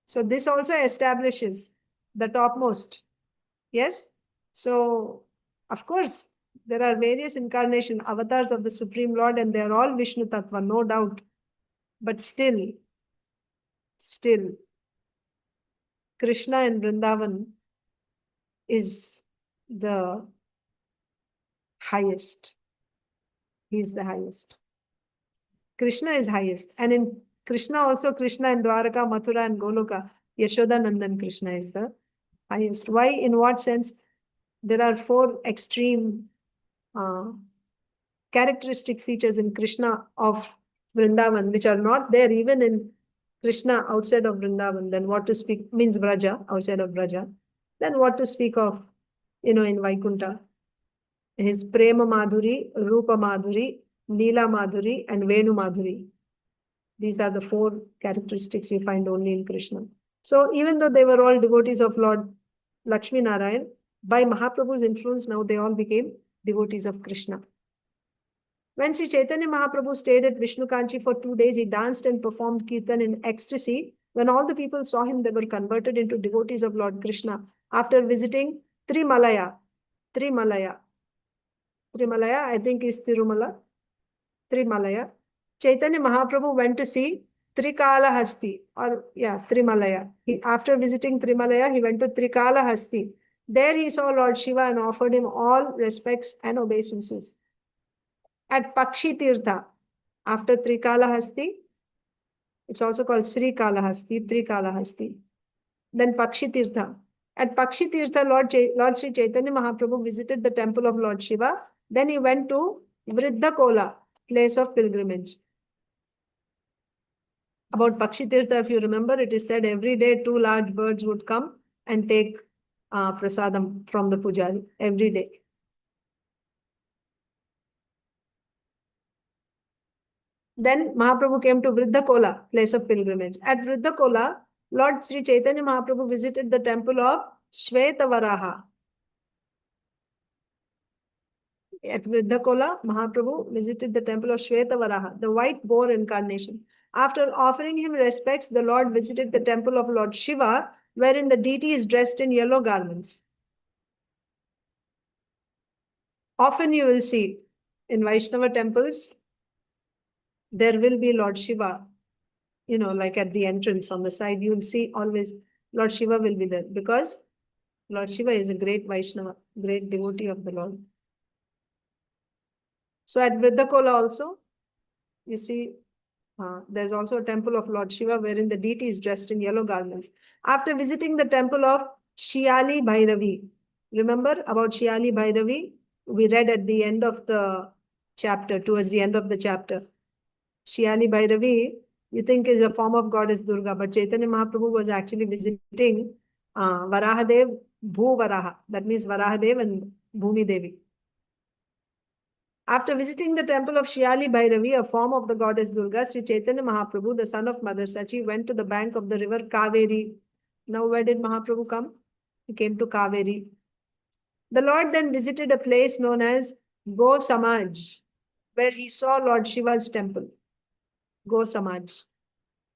S1: So this also establishes the topmost. Yes? So, of course, There are various incarnation, avatars of the Supreme Lord, and they are all Vishnu Tattva, no doubt. But still, Krishna in Vrindavan is the highest. He is the highest. Krishna is highest. And in Krishna also, Krishna in Dwaraka, Mathura and Goloka, Yashoda Nandan Krishna is the highest. Why? In what sense? There are four extreme characteristic features in Krishna of Vrindavan, which are not there even in Krishna outside of Vrindavan. Then what to speak, means Vraja, outside of Vraja. Then what to speak of, in Vaikuntha. His Prema Madhuri, Rupa Madhuri, Leela Madhuri, and Venu Madhuri. These are the four characteristics you find only in Krishna. So even though they were all devotees of Lord Lakshmi Narayan, by Mahaprabhu's influence, now they all became devotees of Krishna. When Sri Caitanya Mahaprabhu stayed at Vishnu Kanchi for 2 days, he danced and performed kirtan in ecstasy. When all the people saw him, they were converted into devotees of Lord Krishna. After visiting Trimalaya, I think is Tirumala, Trimalaya, Chaitanya Mahaprabhu went to see Trikalahasti, Trimalaya. After visiting Trimalaya, he went to Trikalahasti. There he saw Lord Shiva and offered him all respects and obeisances. At Pakshi Tirtha, after Trikalahasti, it's also called Sri Kalahasti, Trikalahasti. Then Pakshi Tirtha. At Pakshi Tirtha, Lord Sri Chaitanya Mahaprabhu visited the temple of Lord Shiva. Then he went to Vriddha Kola, place of pilgrimage. About Pakshi Tirtha, if you remember, it is said every day 2 large birds would come and take prasadam from the pujari every day. Then Mahaprabhu came to Vriddha Kola, place of pilgrimage. At Vriddha Kola, Lord Sri Chaitanya Mahaprabhu visited the temple of Shvetavaraha. At Vriddha Kola, Mahaprabhu visited the temple of Shvetavaraha, the white boar incarnation. After offering him respects, the Lord visited the temple of Lord Shiva, wherein the deity is dressed in yellow garments. Often you will see in Vaishnava temples, there will be Lord Shiva, like at the entrance on the side, you will see always Lord Shiva will be there because Lord Shiva is a great Vaishnava, great devotee of the Lord. So at Vriddhakola also, you see, there's also a temple of Lord Shiva wherein the deity is dressed in yellow garments. After visiting the temple of Shiali Bhairavi, remember about Shiali Bhairavi? We read at the end of the chapter, towards the end of the chapter. Shiali Bhairavi, you think is a form of goddess Durga, but Chaitanya Mahaprabhu was actually visiting Varahadev, Bhu Varaha. That means Varahadev and Bhumi Devi. After visiting the temple of Shiali Bhairavi, a form of the goddess Durga, Sri Chaitanya Mahaprabhu, the son of Mother Sachi, went to the bank of the river Kaveri. Now where did Mahaprabhu come? He came to Kaveri. The Lord then visited a place known as Go Samaj, where he saw Lord Shiva's temple. Go Samaj.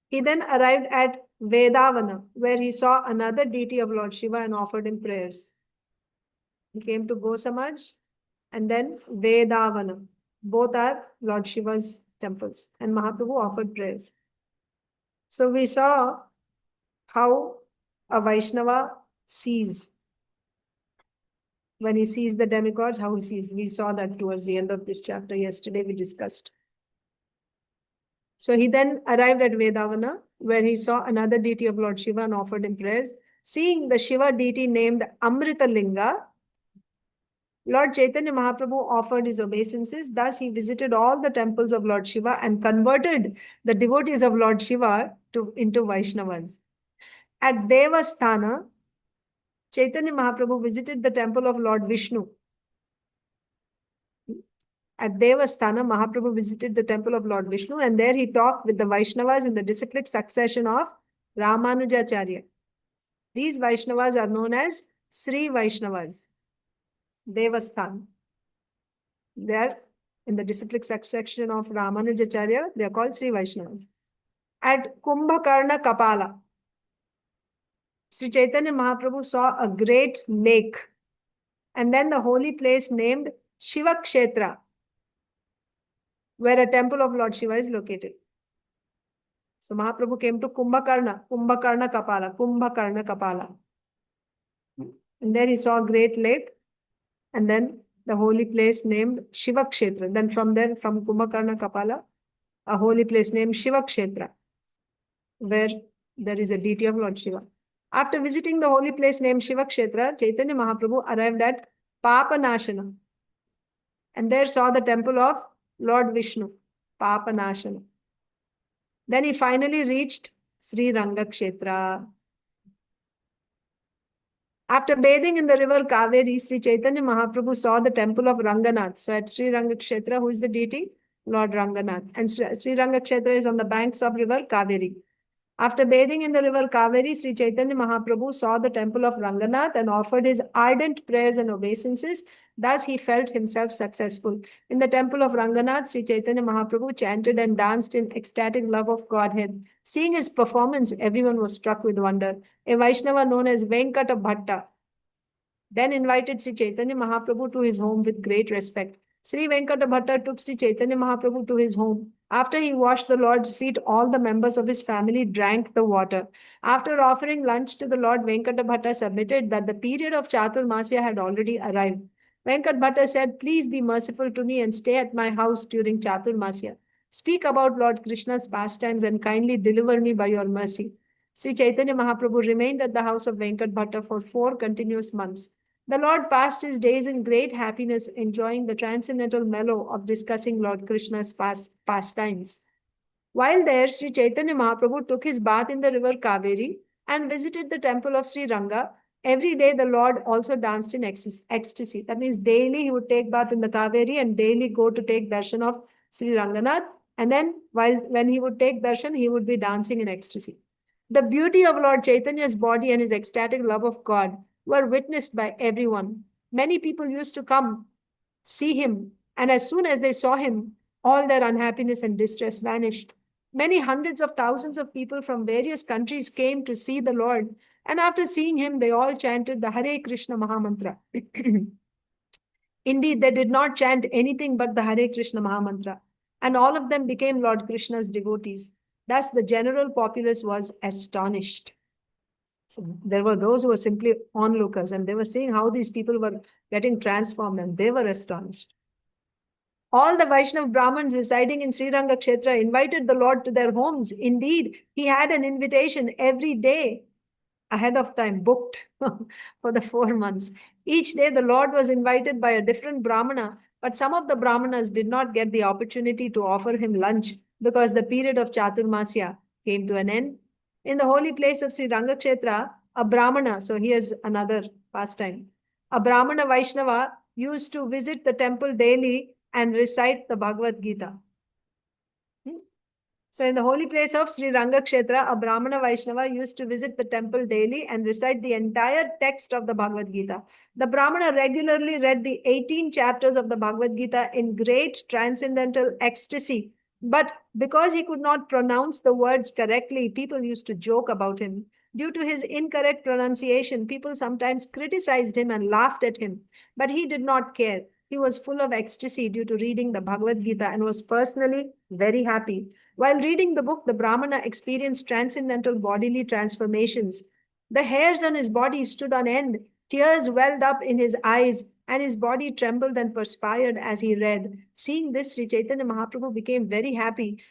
S1: He then arrived at Vedavana, where he saw another deity of Lord Shiva and offered him prayers. He came to Go Samaj and then Vedavana. Both are Lord Shiva's temples. And Mahaprabhu offered prayers. So we saw how a Vaishnava sees. When he sees the demigods, how he sees. We saw that towards the end of this chapter. Yesterday we discussed. So he then arrived at Vedavana, where he saw another deity of Lord Shiva and offered him prayers. Seeing the Shiva deity named Amrita Linga, Lord Chaitanya Mahaprabhu offered his obeisances. Thus, he visited all the temples of Lord Shiva and converted the devotees of Lord Shiva into Vaishnavas. At Devasthana, Chaitanya Mahaprabhu visited the temple of Lord Vishnu. At Devasthana, Mahaprabhu visited the temple of Lord Vishnu, and there he talked with the Vaishnavas in the disciplic succession of Ramanujacharya. These Vaishnavas are known as Sri Vaishnavas. Devasthan. They are in the disciplic succession of Ramanujacharya. They are called Sri Vaishnavas. At Kumbhakarna Kapala, Sri Chaitanya Mahaprabhu saw a great lake, and then the holy place named Shiva Kshetra, where a temple of Lord Shiva is located. So Mahaprabhu came to Kumbhakarna Kapala. And there he saw a great lake, and then the holy place named Shiva Kshetra. Then from there, from Kumbhakarna Kapala, a holy place named Shiva Kshetra, where there is a deity of Lord Shiva. After visiting the holy place named Shiva Kshetra, Chaitanya Mahaprabhu arrived at Papanashana, and there saw the temple of Lord Vishnu, Papanashana. Then he finally reached Sri Ranga Kshetra. After bathing in the river Kaveri, Sri Chaitanya Mahaprabhu saw the temple of Ranganath. So at Sri Ranga Kshetra, who is the deity? Lord Ranganath. And Sri Ranga Kshetra is on the banks of river Kaveri. After bathing in the river Kaveri, Sri Chaitanya Mahaprabhu saw the temple of Ranganath and offered his ardent prayers and obeisances. Thus, he felt himself successful. In the temple of Ranganath, Sri Chaitanya Mahaprabhu chanted and danced in ecstatic love of Godhead. Seeing his performance, everyone was struck with wonder. A Vaishnava known as Venkata Bhatta then invited Sri Chaitanya Mahaprabhu to his home with great respect. Sri Venkata Bhatta took Sri Chaitanya Mahaprabhu to his home. After he washed the Lord's feet, all the members of his family drank the water. After offering lunch to the Lord, Venkata Bhatta submitted that the period of Chaturmasya had already arrived. Venkat Bhatta said, "Please be merciful to me and stay at my house during Chaturmasya. Speak about Lord Krishna's pastimes and kindly deliver me by your mercy." Sri Chaitanya Mahaprabhu remained at the house of Venkat Bhatta for 4 continuous months. The Lord passed his days in great happiness, enjoying the transcendental mellow of discussing Lord Krishna's pastimes. While there, Sri Chaitanya Mahaprabhu took his bath in the river Kaveri and visited the temple of Sri Ranga. Every day, the Lord also danced in ecstasy. That means daily he would take bath in the Kaveri and daily go to take darshan of Sri Ranganath. And then, when he would take darshan, he would be dancing in ecstasy. The beauty of Lord Chaitanya's body and his ecstatic love of God were witnessed by everyone. Many people used to come, see him, and as soon as they saw him, all their unhappiness and distress vanished. Many hundreds of thousands of people from various countries came to see the Lord, and after seeing him, they all chanted the Hare Krishna Mahamantra. Indeed, they did not chant anything but the Hare Krishna Mahamantra, and all of them became Lord Krishna's devotees. Thus, the general populace was astonished. So there were those who were simply onlookers, and they were seeing how these people were getting transformed, and they were astonished. All the Vaishnav Brahmins residing in Sri Ranga Kshetra invited the Lord to their homes. Indeed, he had an invitation every day ahead of time, booked for the 4 months. Each day, the Lord was invited by a different Brahmana, but some of the Brahmanas did not get the opportunity to offer him lunch because the period of Chaturmasya came to an end. In the holy place of Sri Ranga Kshetra, a Brahmana, so here's another pastime, a Brahmana Vaishnava used to visit the temple daily and recite the Bhagavad Gita. So in the holy place of Sri Ranga Kshetra, a Brahmana Vaishnava used to visit the temple daily and recite the entire text of the Bhagavad Gita. The Brahmana regularly read the 18 chapters of the Bhagavad Gita in great transcendental ecstasy. But because he could not pronounce the words correctly, people used to joke about him. Due to his incorrect pronunciation, people sometimes criticized him and laughed at him. But he did not care. He was full of ecstasy due to reading the Bhagavad Gita and was personally very happy. While reading the book, the Brahmana experienced transcendental bodily transformations. The hairs on his body stood on end, tears welled up in his eyes, and his body trembled and perspired as he read. Seeing this, Sri Chaitanya Mahaprabhu became very happy.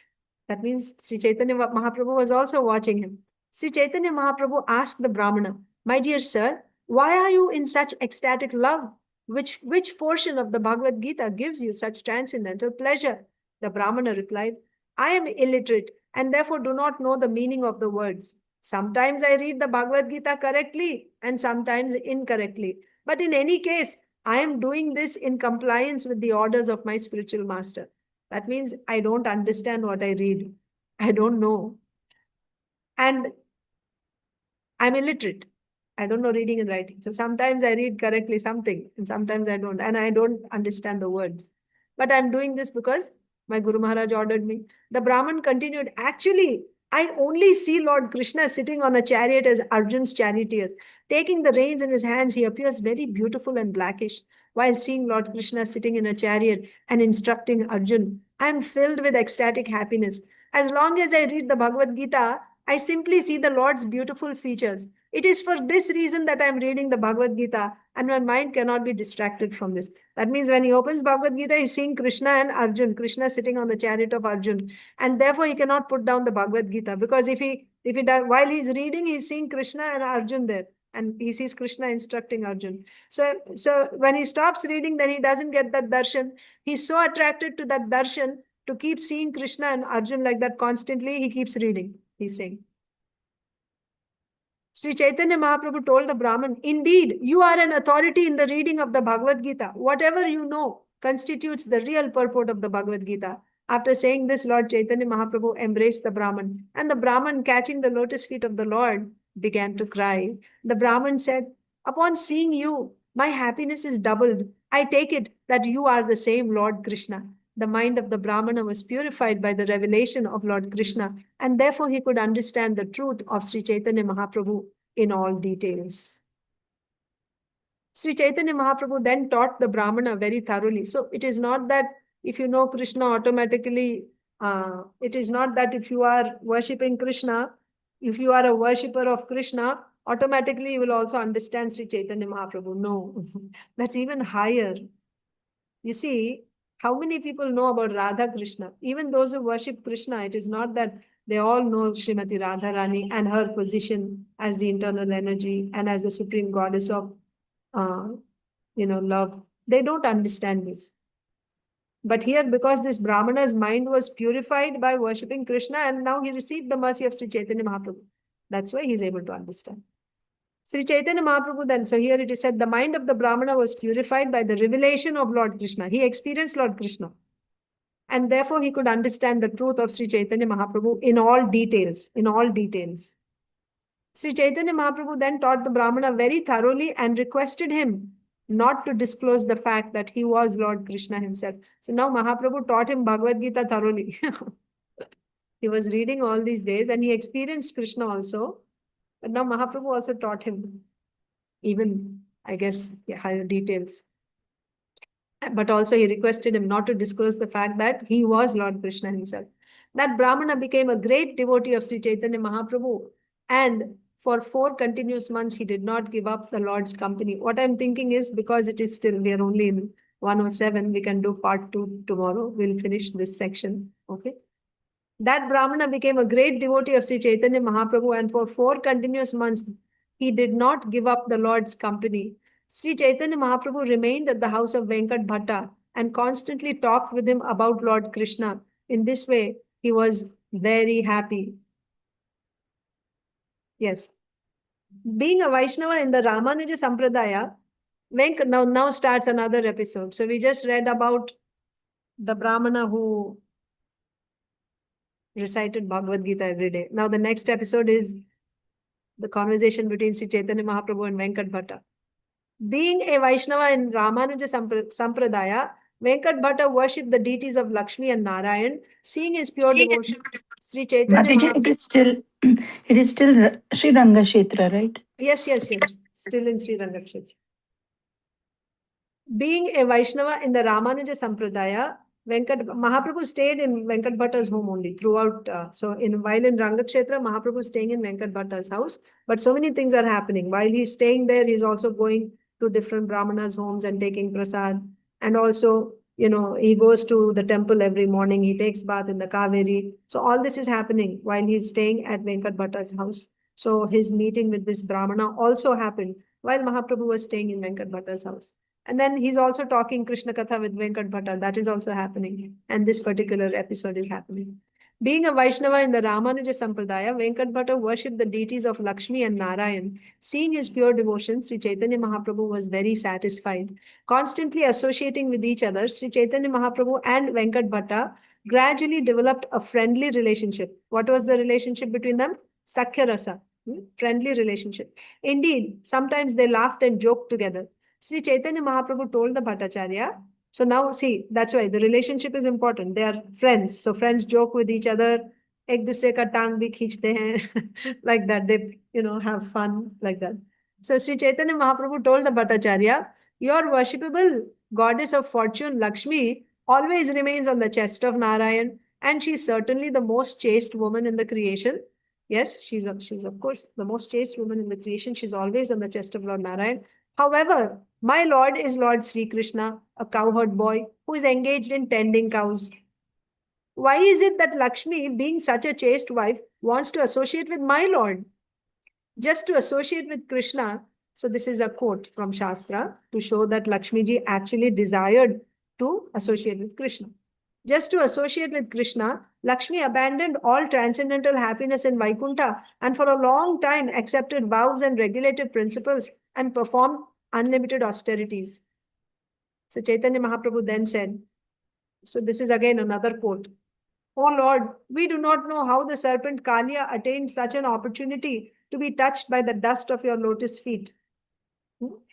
S1: That means Sri Chaitanya Mahaprabhu was also watching him. Sri Chaitanya Mahaprabhu asked the Brahmana, "My dear sir, why are you in such ecstatic love? Which portion of the Bhagavad Gita gives you such transcendental pleasure?" The Brahmana replied, "I am illiterate and therefore do not know the meaning of the words. Sometimes I read the Bhagavad Gita correctly and sometimes incorrectly. But in any case, I am doing this in compliance with the orders of my spiritual master." That means I don't understand what I read. I don't know. And I'm illiterate. I don't know reading and writing. So sometimes I read correctly something and sometimes I don't. And I don't understand the words. But I'm doing this because my Guru Maharaj ordered me. The Brahman continued, "Actually, I only see Lord Krishna sitting on a chariot as Arjun's charioteer. Taking the reins in his hands, he appears very beautiful and blackish. While seeing Lord Krishna sitting in a chariot and instructing Arjun, I am filled with ecstatic happiness. As long as I read the Bhagavad Gita, I simply see the Lord's beautiful features. It is for this reason that I am reading the Bhagavad Gita, and my mind cannot be distracted from this. That means when he opens Bhagavad Gita, he's seeing Krishna and Arjun, Krishna sitting on the chariot of Arjun, and therefore he cannot put down the Bhagavad Gita, because if he does, while he's reading, he's seeing Krishna and Arjun there, and he sees Krishna instructing Arjun. So when he stops reading, then he doesn't get that darshan. He's so attracted to that darshan to keep seeing Krishna and Arjun like that constantly. He keeps reading. He's saying. Sri Chaitanya Mahaprabhu told the Brahmin, indeed, you are an authority in the reading of the Bhagavad Gita. Whatever you know constitutes the real purport of the Bhagavad Gita. After saying this, Lord Chaitanya Mahaprabhu embraced the Brahmin, and the Brahmin, catching the lotus feet of the Lord, began to cry. The Brahmin said, upon seeing you, my happiness is doubled. I take it that you are the same Lord Krishna. The mind of the Brahmana was purified by the revelation of Lord Krishna, and therefore he could understand the truth of Sri Chaitanya Mahaprabhu in all details. Sri Chaitanya Mahaprabhu then taught the Brahmana very thoroughly. So it is not that if you know Krishna automatically, it is not that if you are worshipping Krishna, if you are a worshipper of Krishna, automatically you will also understand Sri Chaitanya Mahaprabhu. No, that's even higher. You see, how many people know about Radha Krishna? Even those who worship Krishna, it is not that they all know Srimati Radharani and her position as the internal energy and as the supreme goddess of, love. They don't understand this. But here, because this Brahmana's mind was purified by worshipping Krishna, and now he received the mercy of Sri Chaitanya Mahaprabhu. That's why he's able to understand. Sri Chaitanya Mahaprabhu then, so here it is said, the mind of the Brahmana was purified by the revelation of Lord Krishna. He experienced Lord Krishna. And therefore he could understand the truth of Sri Chaitanya Mahaprabhu in all details, Sri Chaitanya Mahaprabhu then taught the Brahmana very thoroughly and requested him not to disclose the fact that he was Lord Krishna himself. So now Mahaprabhu taught him Bhagavad Gita thoroughly. He was reading all these days and he experienced Krishna also. But now Mahaprabhu also taught him even, I guess, higher details. But also he requested him not to disclose the fact that he was Lord Krishna himself. That Brahmana became a great devotee of Sri Chaitanya Mahaprabhu, and for 4 continuous months he did not give up the Lord's company. What I'm thinking is, because it is still, we are only in 107, we can do part 2 tomorrow. We'll finish this section. Okay. That Brahmana became a great devotee of Sri Chaitanya Mahaprabhu, and for 4 continuous months he did not give up the Lord's company. Sri Chaitanya Mahaprabhu remained at the house of Venkat Bhatta and constantly talked with him about Lord Krishna. In this way, he was very happy. Yes. Being a Vaishnava in the Ramanuja Sampradaya, now starts another episode. So we just read about the Brahmana who recited Bhagavad Gita every day. Now the next episode is the conversation between Sri Chaitanya Mahaprabhu and Venkat Bhatta. Being a Vaishnava in Ramanuja Sampradaya, Venkat Bhatta worshipped the deities of Lakshmi and Narayan. Seeing his pure devotion, Sri Chaitanya Mahaprabhu...
S2: It is still Sri Rangashetra, right?
S1: Yes. Still in Sri Rangashetra. Being a Vaishnava in the Ramanuja Sampradaya, Mahaprabhu stayed in Venkat Bhatta's home only throughout. While in Rangakshetra, Mahaprabhu is staying in Venkat Bhatta's house. But so many things are happening. While he's staying there, he's also going to different Brahmanas' homes and taking prasad. And also, he goes to the temple every morning. He takes bath in the Kaveri. So all this is happening while he's staying at Venkat Bhatta's house. So his meeting with this Brahmana also happened while Mahaprabhu was staying in Venkat Bhatta's house. And then he's also talking Krishna Katha with Venkat Bhatta. That is also happening. And this particular episode is happening. Being a Vaishnava in the Ramanuja Sampradaya, Venkat Bhatta worshipped the deities of Lakshmi and Narayan. Seeing his pure devotion, Sri Chaitanya Mahaprabhu was very satisfied. Constantly associating with each other, Sri Chaitanya Mahaprabhu and Venkat Bhatta gradually developed a friendly relationship. What was the relationship between them? Sakhya Rasa. Friendly relationship. Indeed, sometimes they laughed and joked together. Sri Chaitanya Mahaprabhu told the Bhattacharya, so now see, that's why the relationship is important. They are friends. So friends joke with each other. एक दूसरे का टांग भी खींचते हैं like that they have fun like that. So Sri Chaitanya Mahaprabhu told the Bhattacharya, your worshipable goddess of fortune Lakshmi always remains on the chest of Narayan, and she is certainly the most chaste woman in the creation. Yes, she's of course the most chaste woman in the creation. She's always on the chest of Lord Narayan. However, my Lord is Lord Sri Krishna, a cowherd boy who is engaged in tending cows. Why is it that Lakshmi, being such a chaste wife, wants to associate with my Lord? Just to associate with Krishna. So this is a quote from Shastra to show that Lakshmi ji actually desired to associate with Krishna. Just to associate with Krishna, Lakshmi abandoned all transcendental happiness in Vaikuntha and for a long time accepted vows and regulative principles and performed unlimited austerities. So Chaitanya Mahaprabhu then said, so this is again another quote. Oh Lord, we do not know how the serpent Kalia attained such an opportunity to be touched by the dust of your lotus feet.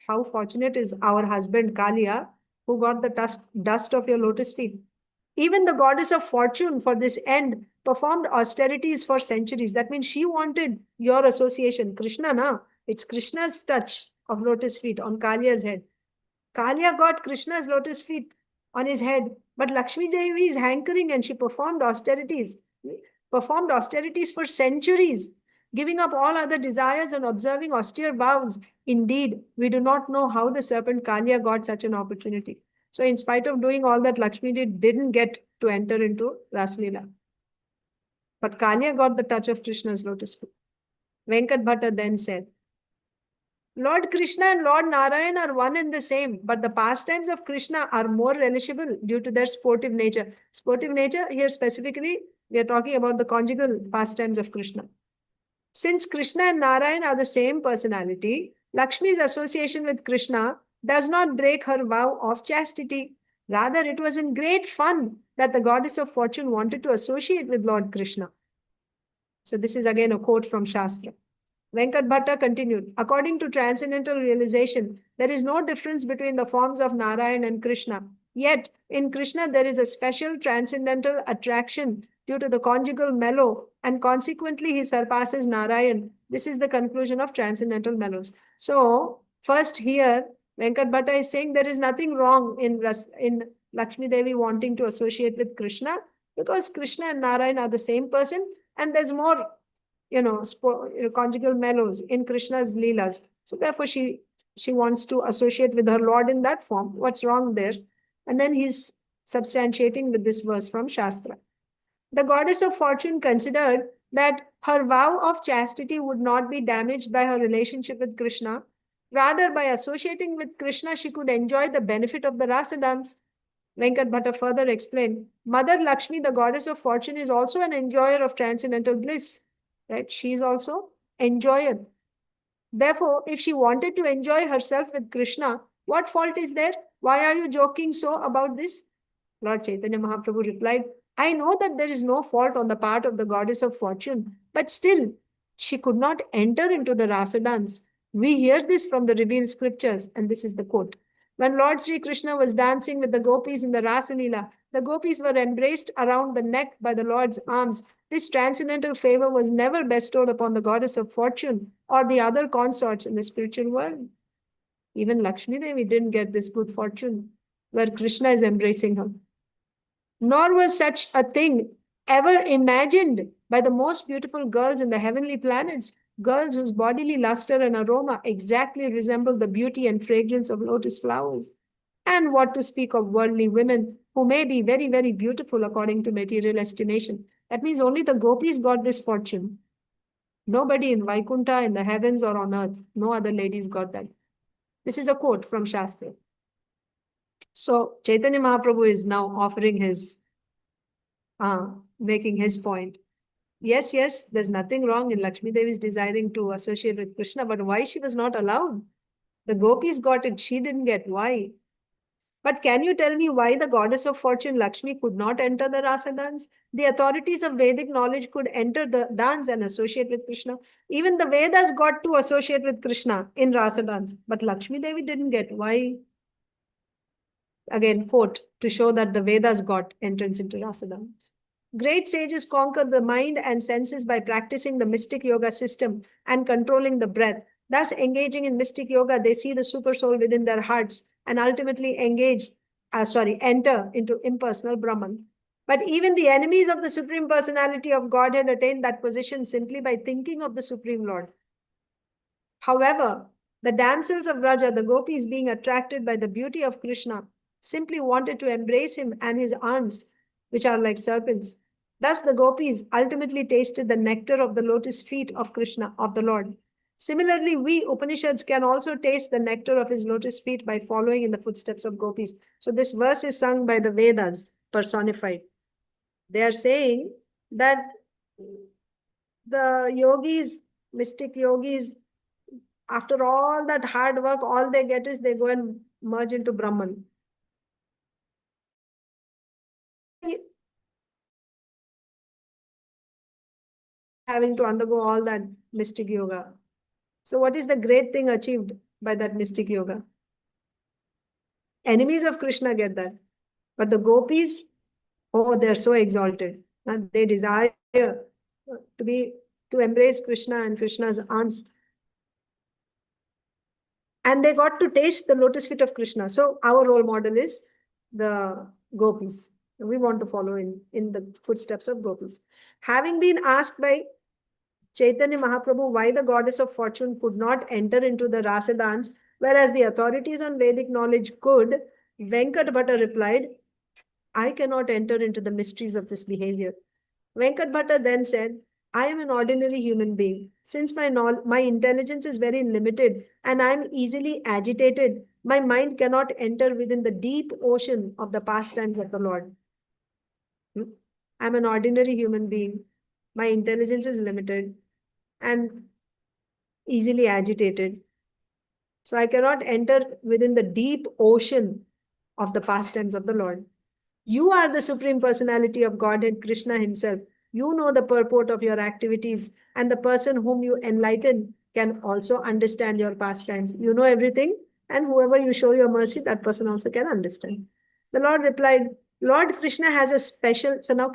S1: How fortunate is our husband Kalia, who got the dust of your lotus feet. Even the goddess of fortune for this end performed austerities for centuries. That means she wanted your association. Krishna, na? It's Krishna's touch of lotus feet on Kalia's head. Kalia got Krishna's lotus feet on his head, but Lakshmi Devi is hankering and she performed austerities for centuries, giving up all other desires and observing austere vows. Indeed, we do not know how the serpent Kalia got such an opportunity. So in spite of doing all that, Lakshmi didn't get to enter into Raslila. But Kalia got the touch of Krishna's lotus feet. Venkat Bhatta then said, Lord Krishna and Lord Narayan are one and the same, but the pastimes of Krishna are more relishable due to their sportive nature. Sportive nature, here specifically, we are talking about the conjugal pastimes of Krishna. Since Krishna and Narayan are the same personality, Lakshmi's association with Krishna does not break her vow of chastity. Rather, it was in great fun that the goddess of fortune wanted to associate with Lord Krishna. So this is again a quote from Shastra. Venkat Bhatta continued, according to transcendental realization, there is no difference between the forms of Narayan and Krishna. Yet, in Krishna, there is a special transcendental attraction due to the conjugal mellow, and consequently, he surpasses Narayan. This is the conclusion of transcendental mellows. So, first here, Venkat Bhatta is saying there is nothing wrong in Lakshmi Devi wanting to associate with Krishna because Krishna and Narayan are the same person, and there's more conjugal mellows in Krishna's Leelas. So therefore, she wants to associate with her Lord in that form. What's wrong there? And then he's substantiating with this verse from Shastra. The goddess of fortune considered that her vow of chastity would not be damaged by her relationship with Krishna. Rather, by associating with Krishna, she could enjoy the benefit of the rasa dance. Venkat Bhatta further explained, Mother Lakshmi, the goddess of fortune, is also an enjoyer of transcendental bliss. Right? She is also enjoyer. Therefore, if she wanted to enjoy herself with Krishna, what fault is there? Why are you joking so about this? Lord Chaitanya Mahaprabhu replied, I know that there is no fault on the part of the goddess of fortune, but still, she could not enter into the rasa dance. We hear this from the revealed scriptures, and this is the quote. When Lord Sri Krishna was dancing with the gopis in the Rasa Leela, the gopis were embraced around the neck by the Lord's arms. This transcendental favor was never bestowed upon the goddess of fortune or the other consorts in the spiritual world. Even Lakshmi Devi didn't get this good fortune where Krishna is embracing her. Nor was such a thing ever imagined by the most beautiful girls in the heavenly planets, girls whose bodily luster and aroma exactly resemble the beauty and fragrance of lotus flowers. And what to speak of worldly women who may be very, very beautiful according to material estimation. That means only the gopis got this fortune. Nobody in Vaikuntha, in the heavens or on earth, no other ladies got that. This is a quote from Shastra. So Chaitanya Mahaprabhu is now offering his, making his point. Yes, there's nothing wrong in Lakshmi Devi's desiring to associate with Krishna, but why she was not allowed? The gopis got it, she didn't get. Why? But can you tell me why the goddess of fortune Lakshmi could not enter the rasa dance? The authorities of Vedic knowledge could enter the dance and associate with Krishna. Even the Vedas got to associate with Krishna in rasa dance, but Lakshmi Devi didn't get. Why? Again, quote, to show that the Vedas got entrance into rasa dance. Great sages conquer the mind and senses by practicing the mystic yoga system and controlling the breath. Thus, engaging in mystic yoga, they see the super soul within their hearts and ultimately enter into impersonal Brahman. But even the enemies of the Supreme Personality of Godhead attain that position simply by thinking of the Supreme Lord. However, the damsels of Raja, the gopis, being attracted by the beauty of Krishna, simply wanted to embrace him and his arms, which are like serpents. Thus, the gopis ultimately tasted the nectar of the lotus feet of Krishna, of the Lord. Similarly, we Upanishads can also taste the nectar of his lotus feet by following in the footsteps of gopis. So, this verse is sung by the Vedas, personified. They are saying that the yogis, mystic yogis, after all that hard work, all they get is they go and merge into Brahman. Having to undergo all that mystic yoga. So, what is the great thing achieved by that mystic yoga? Enemies of Krishna get that. But the gopis, oh, they're so exalted. And they desire to embrace Krishna and Krishna's arms. And they got to taste the lotus feet of Krishna. So our role model is the gopis. We want to follow in the footsteps of gopis. Having been asked by Caitanya Mahaprabhu why the goddess of fortune could not enter into the rasa dance, whereas the authorities on Vedic knowledge could, Venkat Bhatta replied, I cannot enter into the mysteries of this behavior. Venkat Bhatta then said, I am an ordinary human being. Since my intelligence is very limited and I am easily agitated, my mind cannot enter within the deep ocean of the pastimes of the Lord. I am an ordinary human being. My intelligence is limited and easily agitated. So I cannot enter within the deep ocean of the pastimes of the Lord. You are the Supreme Personality of Godhead, Krishna himself. You know the purport of your activities, and the person whom you enlighten can also understand your pastimes. You know everything, and whoever you show your mercy, that person also can understand. The Lord replied, Lord Krishna has a special, so now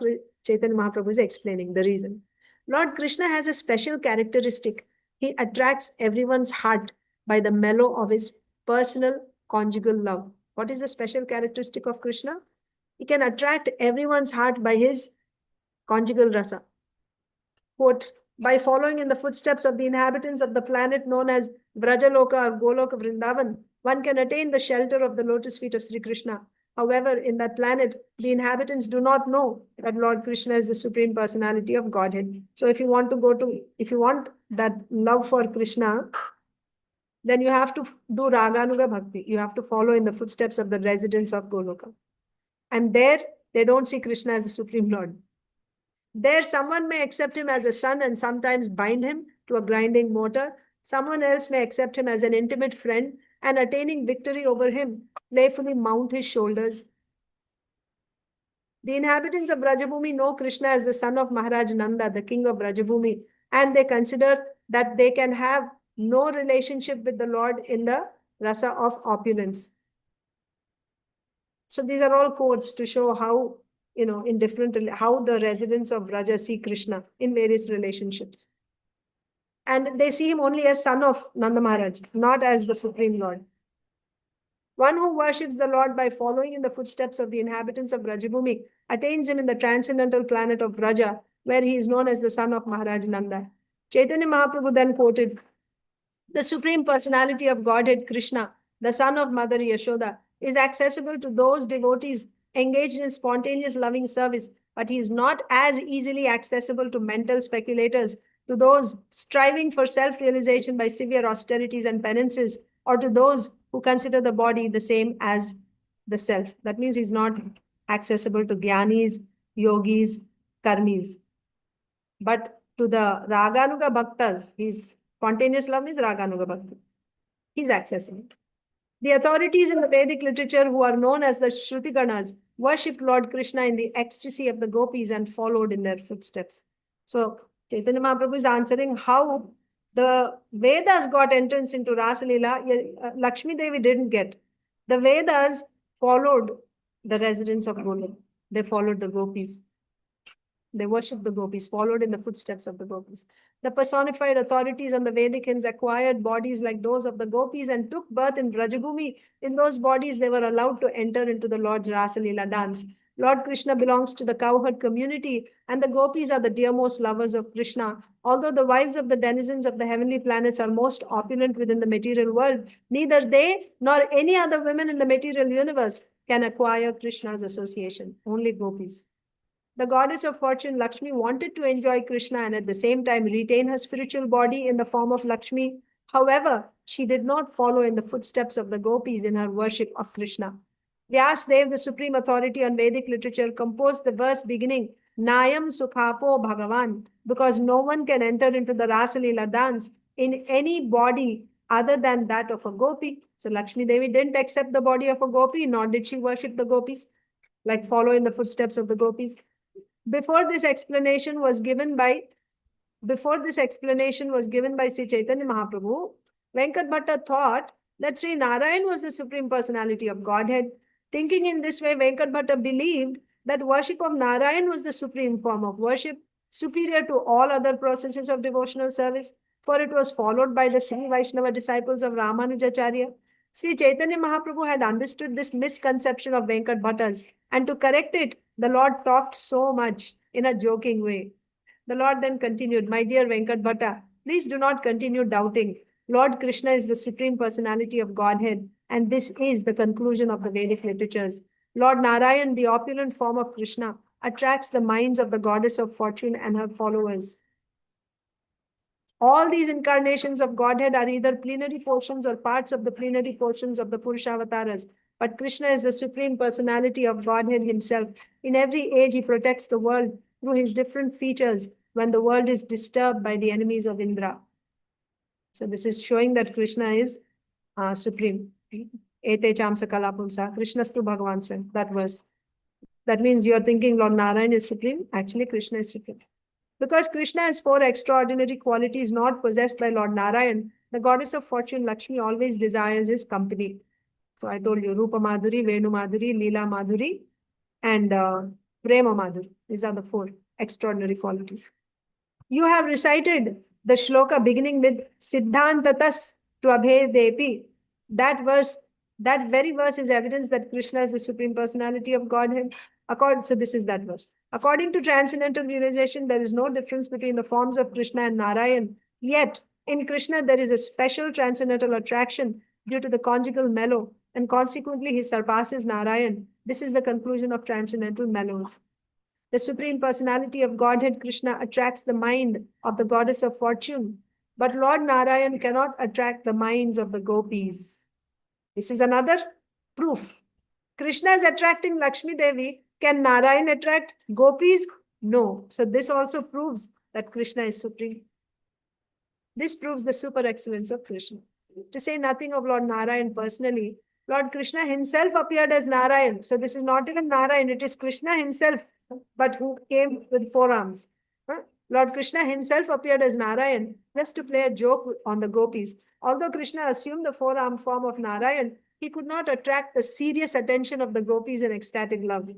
S1: Chaitanya Mahaprabhu is explaining the reason. Lord Krishna has a special characteristic. He attracts everyone's heart by the mellow of his personal conjugal love. What is the special characteristic of Krishna? He can attract everyone's heart by his conjugal rasa. Quote, by following in the footsteps of the inhabitants of the planet known as Vrajaloka or Goloka Vrindavan, one can attain the shelter of the lotus feet of Sri Krishna. However, in that planet, the inhabitants do not know that Lord Krishna is the Supreme Personality of Godhead. So if you want that love for Krishna, then you have to do Raganuga Bhakti. You have to follow in the footsteps of the residents of Goloka. And there, they don't see Krishna as the Supreme Lord. There, someone may accept him as a son and sometimes bind him to a grinding mortar. Someone else may accept him as an intimate friend and, attaining victory over him, playfully mount his shoulders. The inhabitants of Brajabhumi know Krishna as the son of Maharaj Nanda, the king of Brajabhumi, and they consider that they can have no relationship with the Lord in the rasa of opulence. So these are all quotes to show how, how the residents of Vraja see Krishna in various relationships. And they see him only as son of Nanda Maharaj, not as the Supreme Lord. One who worships the Lord by following in the footsteps of the inhabitants of Brajabhumi attains him in the transcendental planet of Vraja, where he is known as the son of Maharaj Nanda. Chaitanya Mahaprabhu then quoted, the Supreme Personality of Godhead, Krishna, the son of Mother Yashoda, is accessible to those devotees engaged in spontaneous loving service, but he is not as easily accessible to mental speculators, to those striving for self-realization by severe austerities and penances, or to those who consider the body the same as the self. That means he's not accessible to jnanis, yogis, karmis. But to the Raganuga Bhaktas, his spontaneous love is Raganuga Bhakti. He's accessible. The authorities in the Vedic literature who are known as the Shrutiganas worshipped Lord Krishna in the ecstasy of the gopis and followed in their footsteps. So Chaitanya Mahaprabhu is answering how the Vedas got entrance into Rasa Leela. Lakshmi Devi didn't get. The Vedas followed the residents of Golok. They followed the gopis. They worshipped the gopis, followed in the footsteps of the gopis. The personified authorities on the Vedic hymns acquired bodies like those of the gopis and took birth in Rajabhumi. In those bodies, they were allowed to enter into the Lord's Rasa Leela dance. Lord Krishna belongs to the cowherd community, and the gopis are the dearmost lovers of Krishna. Although the wives of the denizens of the heavenly planets are most opulent within the material world, neither they nor any other women in the material universe can acquire Krishna's association. Only gopis. The goddess of fortune, Lakshmi, wanted to enjoy Krishna and at the same time retain her spiritual body in the form of Lakshmi. However, she did not follow in the footsteps of the gopis in her worship of Krishna. Vyasdev, the supreme authority on Vedic literature, composed the verse beginning Nayam Sukhapo Bhagavan, because no one can enter into the Rasa Leela dance in any body other than that of a gopi. So Lakshmi Devi didn't accept the body of a gopi, nor did she worship the gopis, like follow in the footsteps of the gopis. Before this explanation was given by Sri Caitanya Mahaprabhu, Venkat Bhatta thought that Sri Narayan was the supreme personality of Godhead. Thinking in this way, Venkat Bhatta believed that worship of Narayan was the supreme form of worship, superior to all other processes of devotional service, for it was followed by the Sri Vaishnava disciples of Ramanujacharya. Sri Chaitanya Mahaprabhu had understood this misconception of Venkat Bhatta's, and to correct it, the Lord talked so much in a joking way. The Lord then continued, My dear Venkat Bhatta, please do not continue doubting. Lord Krishna is the supreme personality of Godhead, and this is the conclusion of the Vedic literatures. Lord Narayan, the opulent form of Krishna, attracts the minds of the goddess of fortune and her followers. All these incarnations of Godhead are either plenary portions or parts of the plenary portions of the Purushavasaras. But Krishna is the supreme personality of Godhead himself. In every age, he protects the world through his different features when the world is disturbed by the enemies of Indra. So this is showing that Krishna is supreme. Ete chamsa kalapumsa, Krishnastu Bhagavan Swam, that verse. That means you are thinking Lord Narayan is supreme. Actually, Krishna is supreme. Because Krishna has four extraordinary qualities not possessed by Lord Narayan, the goddess of fortune, Lakshmi, always desires his company. So I told you, Rupa Madhuri, Venu Madhuri, Leela Madhuri, and Prema Madhuri. These are the four extraordinary qualities. You have recited the shloka beginning with Siddhantatas Tvabhedepi. That very verse is evidence that Krishna is the supreme personality of Godhead. So this is that verse. According to transcendental realization, there is no difference between the forms of Krishna and Narayan. Yet, in Krishna, there is a special transcendental attraction due to the conjugal mellow, and consequently, he surpasses Narayan. This is the conclusion of transcendental mellows. The supreme personality of Godhead Krishna attracts the mind of the goddess of fortune, but Lord Narayan cannot attract the minds of the gopis. This is another proof. Krishna is attracting Lakshmi Devi. Can Narayan attract gopis? No. So this also proves that Krishna is supreme. This proves the super excellence of Krishna. To say nothing of Lord Narayan personally, Lord Krishna himself appeared as Narayan. So this is not even Narayan, it is Krishna himself, but who came with four arms. Lord Krishna himself appeared as Narayan just to play a joke on the gopis. Although Krishna assumed the four-armed form of Narayan, he could not attract the serious attention of the gopis in ecstatic love.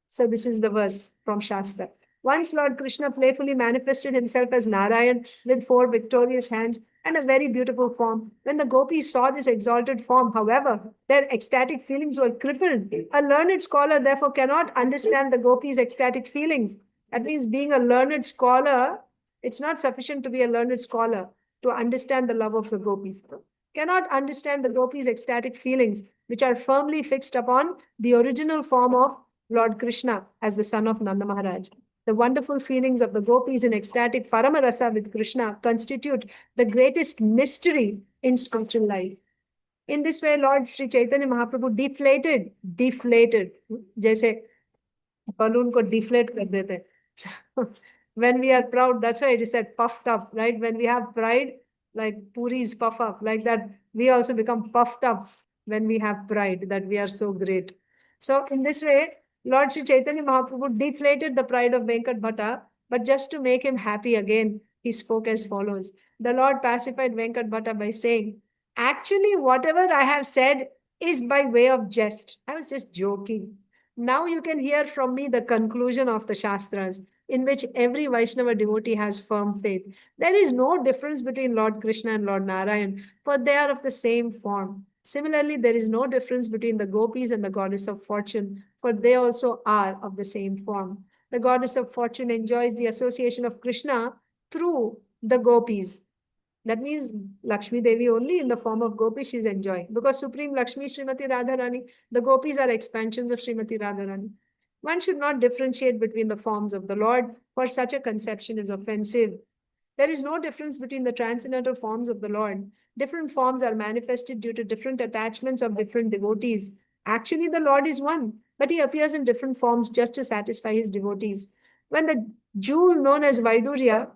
S1: So this is the verse from Shastra. Once Lord Krishna playfully manifested himself as Narayan with four victorious hands and a very beautiful form. When the gopis saw this exalted form, however, their ecstatic feelings were crippled. A learned scholar therefore cannot understand the gopis' ecstatic feelings. That means being a learned scholar, it's not sufficient to be a learned scholar to understand the love of the gopis. Cannot understand the gopis' ecstatic feelings, which are firmly fixed upon the original form of Lord Krishna as the son of Nanda Maharaj. The wonderful feelings of the gopis in ecstatic Paramarasa with Krishna constitute the greatest mystery in spiritual life. In this way, Lord Sri Chaitanya Mahaprabhu deflated, जैसे balloon को deflate कर देते. When we are proud, that's why it is said puffed up, right? When we have pride, like puris puff up, like that, we also become puffed up when we have pride, that we are so great. So in this way, Lord Sri Chaitanya Mahaprabhu deflated the pride of Venkat Bhatta, but just to make him happy again, he spoke as follows. The Lord pacified Venkat Bhatta by saying, actually, whatever I have said is by way of jest. I was just joking. Now you can hear from me the conclusion of the Shastras. in which every Vaishnava devotee has firm faith. There is no difference between Lord Krishna and Lord Narayan, for they are of the same form. Similarly, there is no difference between the gopis and the goddess of fortune, for they also are of the same form. The goddess of fortune enjoys the association of Krishna through the gopis. That means Lakshmi Devi only in the form of gopi she is enjoying. Because Supreme Lakshmi Srimati Radharani, the gopis are expansions of Srimati Radharani. One should not differentiate between the forms of the Lord, for such a conception is offensive. There is no difference between the transcendental forms of the Lord. Different forms are manifested due to different attachments of different devotees. Actually, the Lord is one, but he appears in different forms just to satisfy his devotees. When the jewel known as Vaidurya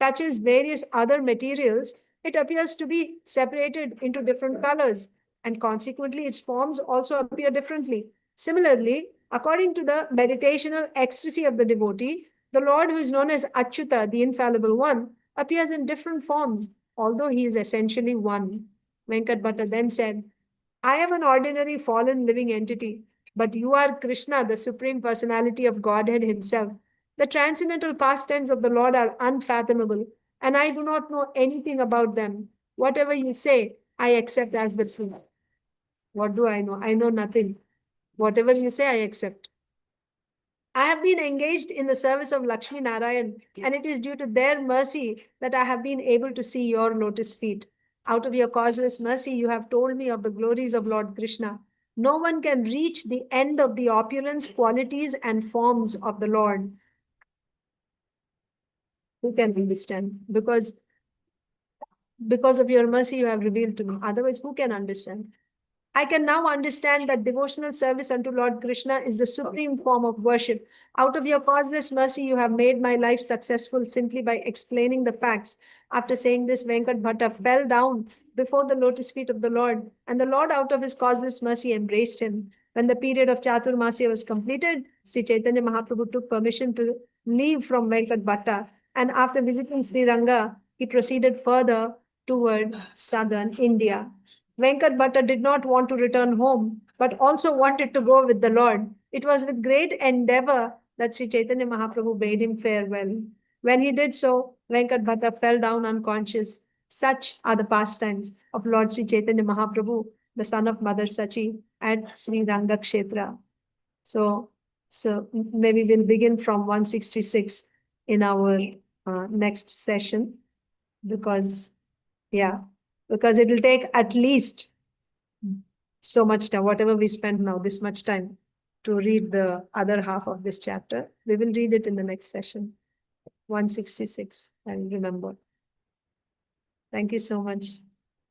S1: touches various other materials, it appears to be separated into different colors, and consequently, its forms also appear differently. Similarly, according to the meditational ecstasy of the devotee, the Lord, who is known as Achyuta, the infallible one, appears in different forms, although he is essentially one. Venkat Bhatta then said, I am an ordinary fallen living entity, but you are Krishna, the Supreme Personality of Godhead Himself. The transcendental pastimes of the Lord are unfathomable, and I do not know anything about them. Whatever you say, I accept as the truth. What do I know? I know nothing. Whatever you say, I accept. I have been engaged in the service of Lakshmi Narayan, and it is due to their mercy that I have been able to see your lotus feet. Out of your causeless mercy, you have told me of the glories of Lord Krishna. No one can reach the end of the opulence, qualities, and forms of the Lord. Who can understand? Because of your mercy, you have revealed to me. Otherwise, who can understand? I can now understand that devotional service unto Lord Krishna is the supreme form of worship. Out of your causeless mercy, you have made my life successful simply by explaining the facts. After saying this, Venkat Bhatta fell down before the lotus feet of the Lord, and the Lord, out of his causeless mercy, embraced him. When the period of Chaturmasya was completed, Sri Caitanya Mahaprabhu took permission to leave from Venkat Bhatta, and after visiting Sri Ranga, he proceeded further toward southern India. Venkat Bhatta did not want to return home, but also wanted to go with the Lord. It was with great endeavor that Sri Chaitanya Mahaprabhu bade him farewell. When he did so, Venkat Bhatta fell down unconscious. Such are the pastimes of Lord Sri Chaitanya Mahaprabhu, the son of Mother Sachi, at Sri Ranga Kshetra. So maybe we'll begin from 166 in our next session, because it will take at least so much time, whatever we spend now, this much time, to read the other half of this chapter. We will read it in the next session. 166, and remember. Thank you so much.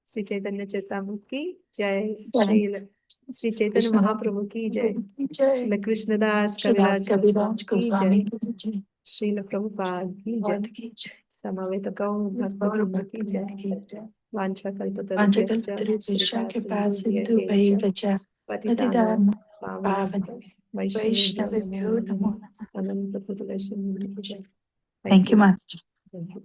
S1: Sri Chaitanya Charitamrita ki jai. Sri Chaitanya Mahaprabhu ki jai. Srila Krishnadas Kaviraj Goswami ki jai. Srila Prabhupada ki jai. Samaveta Gaur Bhakta ki jai. Vancha
S2: Vanchakalpatarubhishya Kripa Sindhu Bhaivacha Patitam Pavan Vaishnavibhyo Namo Namaha.
S1: Ananta Pudaleshan.
S2: Thank you, Master.
S1: Thank you.